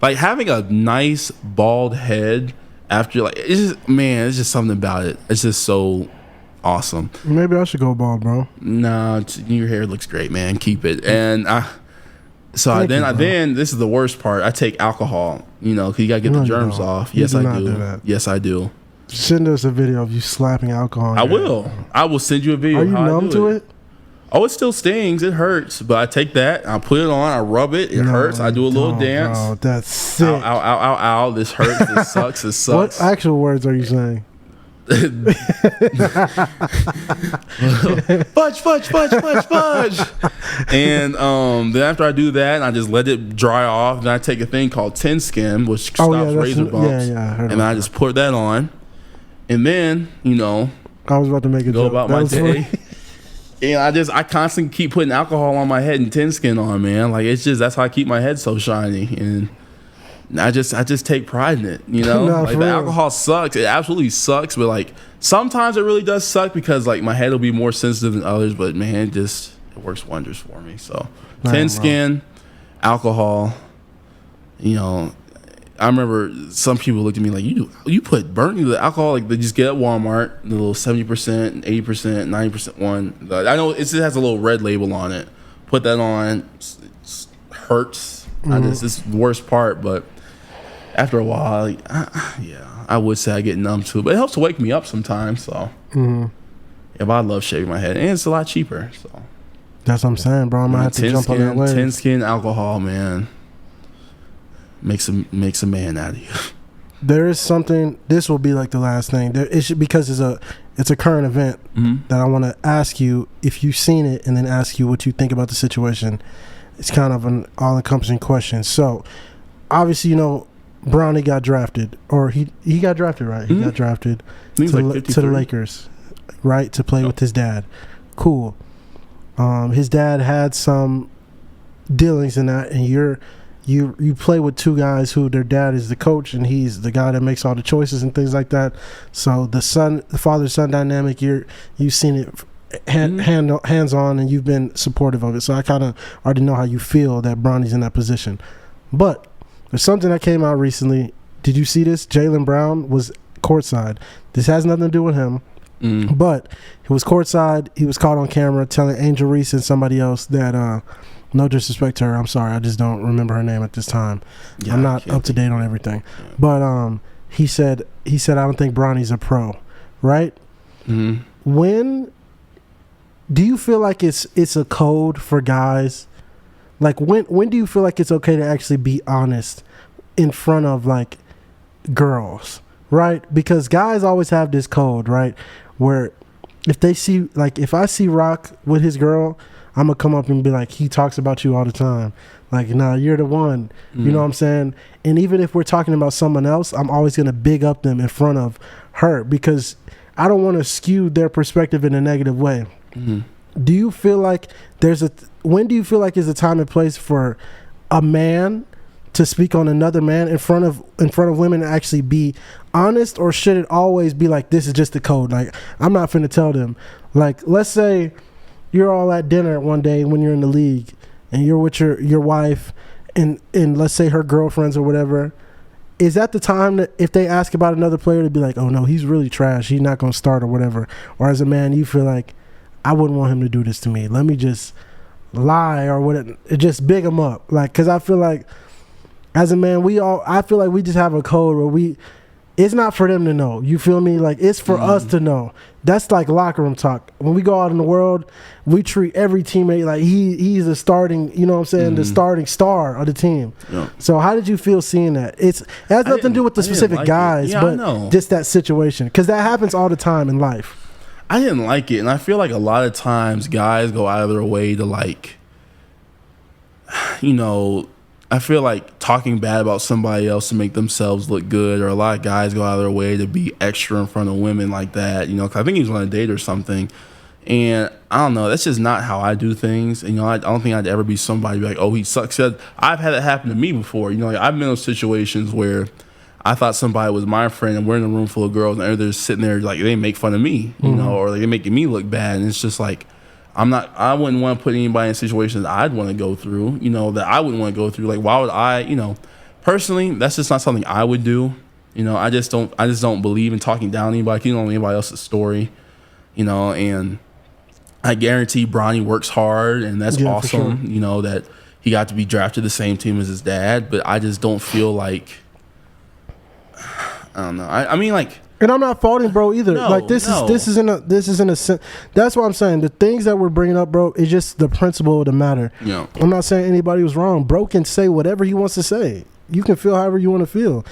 like having a nice bald head after like it's just something about it. It's just so awesome. Maybe I should go bald, bro. Nah, your hair looks great, man. Keep it. And then this is the worst part. I take alcohol, because you gotta get the germs off. Yes, I do. Yes, I do. Send us a video of you slapping alcohol. I will send you a video. Are you numb to it? Oh, it still stings. It hurts. But I take that. I put it on. I rub it. It hurts. I do a little dance. Bro, that's sick. Ow, ow, ow, ow, ow. This hurts. This sucks. It sucks. What actual words are you saying? Fudge, fudge, fudge, fudge, fudge. And then after I do that, I just let it dry off. Then I take a thing called Tin Skin, which stops razor bumps. And I just put that on. And then, I was about to make a go joke. about my day. And I constantly keep putting alcohol on my head and Tin Skin on, man. Like that's how I keep my head so shiny. And I just take pride in it, No, like the alcohol sucks. It absolutely sucks, but like sometimes it really does suck because like my head will be more sensitive than others. But man, it works wonders for me. So Tin Skin, alcohol, I remember some people looked at me like you put the alcohol like they just get at Walmart, the little 70%, 80%, 90% one. I know it has a little red label on it. Put that on, it hurts. It's the worst part, but after a while, I would say I get numb to it, but it helps to wake me up sometimes. So, if I love shaving my head, and it's a lot cheaper. So that's what I'm saying, bro. I'm gonna have to jump on that wave. Tin Skin alcohol, man, makes a man out of you. There is something. This will be like the last thing. Because it's a current event that I want to ask you if you've seen it, and then ask you what you think about the situation. It's kind of an all-encompassing question. So, obviously, Bronny got drafted, or he got drafted, right? He got drafted to the Lakers, right, to play with his dad. Cool. His dad had some dealings in that, and you play with two guys who their dad is the coach, and he's the guy that makes all the choices and things like that. So the father-son dynamic, you've seen it hands on, and you've been supportive of it. So I kind of already know how you feel that Bronny's in that position. But there's something that came out recently. Did you see this? Jaylen Brown was courtside. This has nothing to do with him, but he was courtside. He was caught on camera telling Angel Reese and somebody else that, no disrespect to her, I'm sorry, I just don't remember her name at this time. Yeah, I'm not up to date on everything. Yeah. But he said I don't think Bronny's a pro, right? When do you feel like it's a code for guys? Like when do you feel like it's okay to actually be honest in front of like girls, right? Because guys always have this code, right? Where if they see, like if I see Rock with his girl, I'm gonna come up and be like, he talks about you all the time. Like, nah, you're the one. You know what I'm saying? And even if we're talking about someone else, I'm always gonna big up them in front of her because I don't want to skew their perspective in a negative way. Do you feel like when do you feel like is a time and place for a man to speak on another man in front of women and actually be honest, or should it always be like, this is just the code? Like, I'm not finna tell them. Like, let's say you're all at dinner one day when you're in the league and you're with your wife and let's say her girlfriends or whatever. Is that the time that if they ask about another player to be like, oh no, he's really trash, he's not gonna start or whatever? Or as a man, you feel like, I wouldn't want him to do this to me. Let me just lie or whatever. Just big him up. Like, because I feel like as a man, I feel like we just have a code where it's not for them to know. You feel me? Like, it's for us to know. That's like locker room talk. When we go out in the world, we treat every teammate like he's a starting, you know what I'm saying, the starting star of the team. Yeah. So how did you feel seeing that? It has nothing to do with the specific guys, but just that situation. Because that happens all the time in life. I didn't like it, and I feel like a lot of times guys go out of their way to like, I feel like talking bad about somebody else to make themselves look good, or a lot of guys go out of their way to be extra in front of women like that, 'cause I think he was on a date or something, and I don't know, that's just not how I do things, and I don't think I'd ever be somebody like, oh, he sucks. I've had it happen to me before, like, I've been in those situations where I thought somebody was my friend and we're in a room full of girls and they're just sitting there like they make fun of me, you know, or they're making me look bad. And it's just like, I wouldn't want to put anybody in situations I'd want to go through, you know, that I wouldn't want to go through. Like, why would I, you know, personally, that's just not something I would do. You know, I just don't believe in talking down to anybody. You don't know anybody else's story, you know, and I guarantee Bronny works hard and that's awesome, sure. You know, that he got to be drafted the same team as his dad, but I just don't feel like, I don't know. I mean, like, and I'm not faulting, bro, either. No, like this isn't a sense. That's what I'm saying. The things that we're bringing up, bro, is just the principle of the matter. Yeah. I'm not saying anybody was wrong. Bro can say whatever he wants to say. You can feel however you want to feel.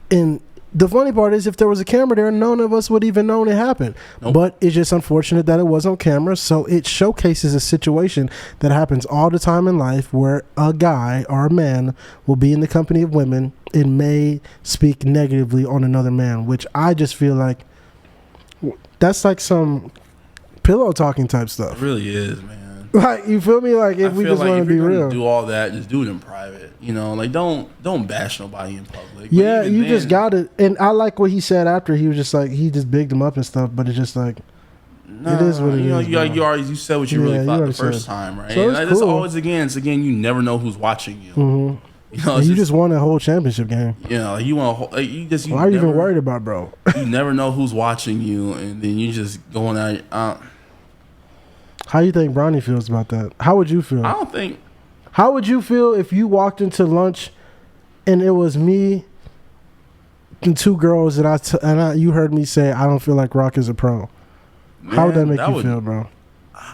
And the funny part is, if there was a camera there, none of us would even know it happened. Nope. But it's just unfortunate that it was on camera. So it showcases a situation that happens all the time in life where a guy or a man will be in the company of women and may speak negatively on another man, which I just feel like that's like some pillow talking type stuff. It really is, man. Like, you feel me? Like, if we just want to be real, do all that, just do it in private. You know, like don't bash nobody in public. Yeah, you just got it. And I like what he said after. He was just like, he just bigged him up and stuff. But it's just like, it is what it is. You said what you really thought the first time, right? So it's cool. It's again, you never know who's watching you. Mm-hmm. You know, you just won a whole championship game. Yeah, you want you just. Why are you even worried about, bro? You never know who's watching you, and then you just going out. How you think Bronny feels about that? How would you feel? I don't think. How would you feel if you walked into lunch and it was me and two girls that you heard me say I don't feel like Rock is a pro? Man, how would that make you feel, bro?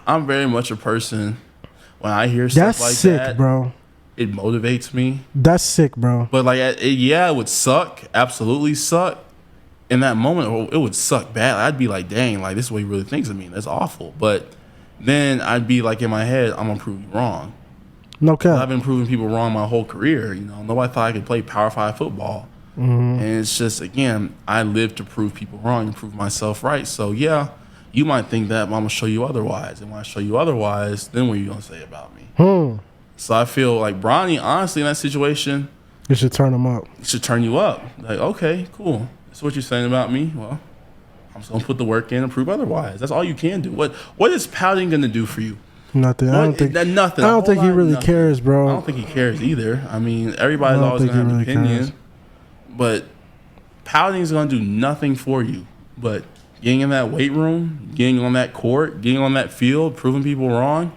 I'm very much a person when I hear stuff like sick, that, bro. It motivates me. That's sick, bro. But like, it would suck. Absolutely suck. In that moment, it would suck bad. I'd be like, dang, like this is what he really thinks of me. That's awful. But then I'd be like in my head, I'm gonna prove you wrong. No cap. I've been proving people wrong my whole career. You know, nobody thought I could play Power 5 football. Mm-hmm. And it's just, again, I live to prove people wrong and prove myself right. So yeah, you might think that, but I'm gonna show you otherwise. And when I show you otherwise, then what are you gonna say about me? So I feel like Bronny, honestly, in that situation, it should turn him up. It should turn you up. Like, okay, cool. That's what you're saying about me. Well, I'm just gonna put the work in and prove otherwise. That's all you can do. What is pouting gonna do for you? Nothing. Nothing. I don't think he really cares, bro. I don't think he cares either. I mean, everybody's always gonna have an opinion, but pouting is gonna do nothing for you. But getting in that weight room, getting on that court, getting on that field, proving people wrong,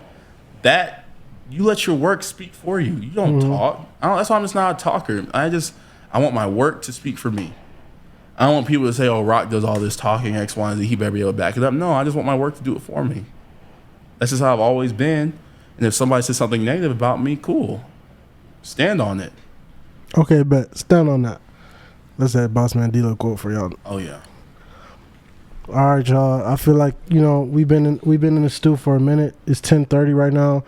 that you let your work speak for you. You don't talk. That's why I'm just not a talker. I want my work to speak for me. I don't want people to say, oh, Rock does all this talking, X, Y, and Z. He better be able to back it up. No, I just want my work to do it for me. That's just how I've always been. And if somebody says something negative about me, cool. Stand on it. Okay, but stand on that. That's that Boss Man D-Lo quote for y'all. Oh, yeah. All right, y'all. I feel like, you know, we've been in the stew for a minute. It's 10:30 right now.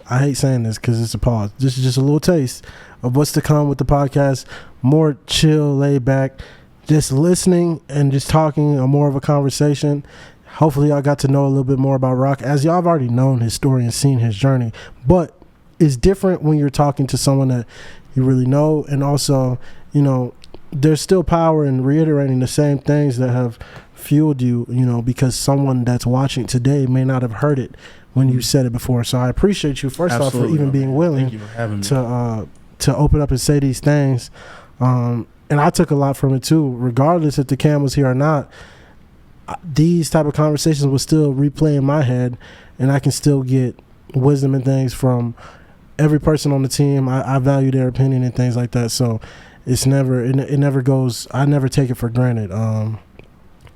I hate saying this because it's a pause. This is just a little taste of what's to come with the podcast. More chill, laid back, just listening and just talking, or more of a conversation. Hopefully y'all got to know a little bit more about Rock, as y'all have already known his story and seen his journey. But it's different when you're talking to someone that you really know, and also, you know, there's still power in reiterating the same things that have fueled you, you know, because someone that's watching today may not have heard it when you said it before. So I appreciate you, first off, for even being willing to open up and say these things. And I took a lot from it too, regardless if the cam was here or not. These type of conversations will still replay in my head, and I can still get wisdom and things from every person on the team. I value their opinion and things like that. So it never goes, I never take it for granted.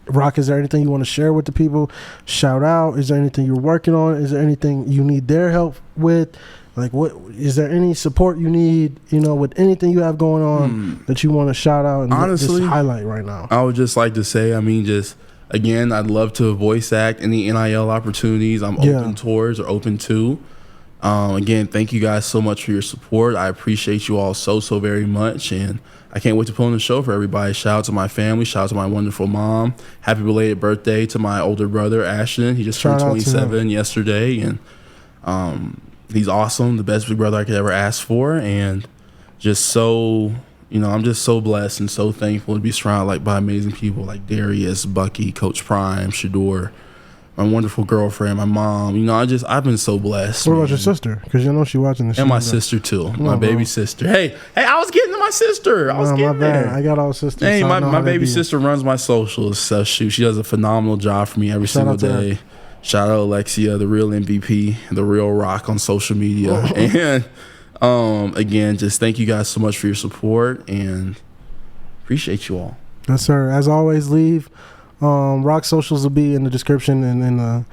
Rock, is there anything you want to share with the people? Shout out. Is there anything you're working on? Is there anything you need their help with? Like, what is there any support you need, you know, with anything you have going on that you want to shout out and honestly just highlight right now? I would just like to say, I mean, just again, I'd love to voice act any NIL opportunities I'm open towards or open to. Again, thank you guys so much for your support. I appreciate you all so very much, and I can't wait to put on the show for everybody. Shout out to my family. Shout out to my wonderful mom. Happy belated birthday to my older brother, Ashton. He just turned 27 yesterday, and he's awesome. The best big brother I could ever ask for, and just so, I'm just so blessed and so thankful to be surrounded by amazing people like Darius, Bucky, Coach Prime, Shador, my wonderful girlfriend, my mom. I've been so blessed. What about your sister? Because she watching this. And my sister too, my baby sister. Hey, I was getting to my sister. I was getting there. I got all sisters. Hey, my baby sister runs my socials. So she does a phenomenal job for me every single day. Shout out Alexia, the real MVP, the real rock on social media. And again, just thank you guys so much for your support and appreciate you all. Yes, sir. As always, leave Rock socials will be in the description and in the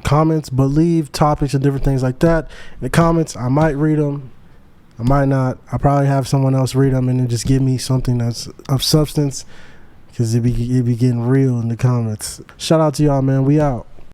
comments, but leave topics and different things like that in the comments. I might read them, I might not. I probably have someone else read them and then just give me something that's of substance, because it be getting real in the comments. Shout out to y'all, man. We out.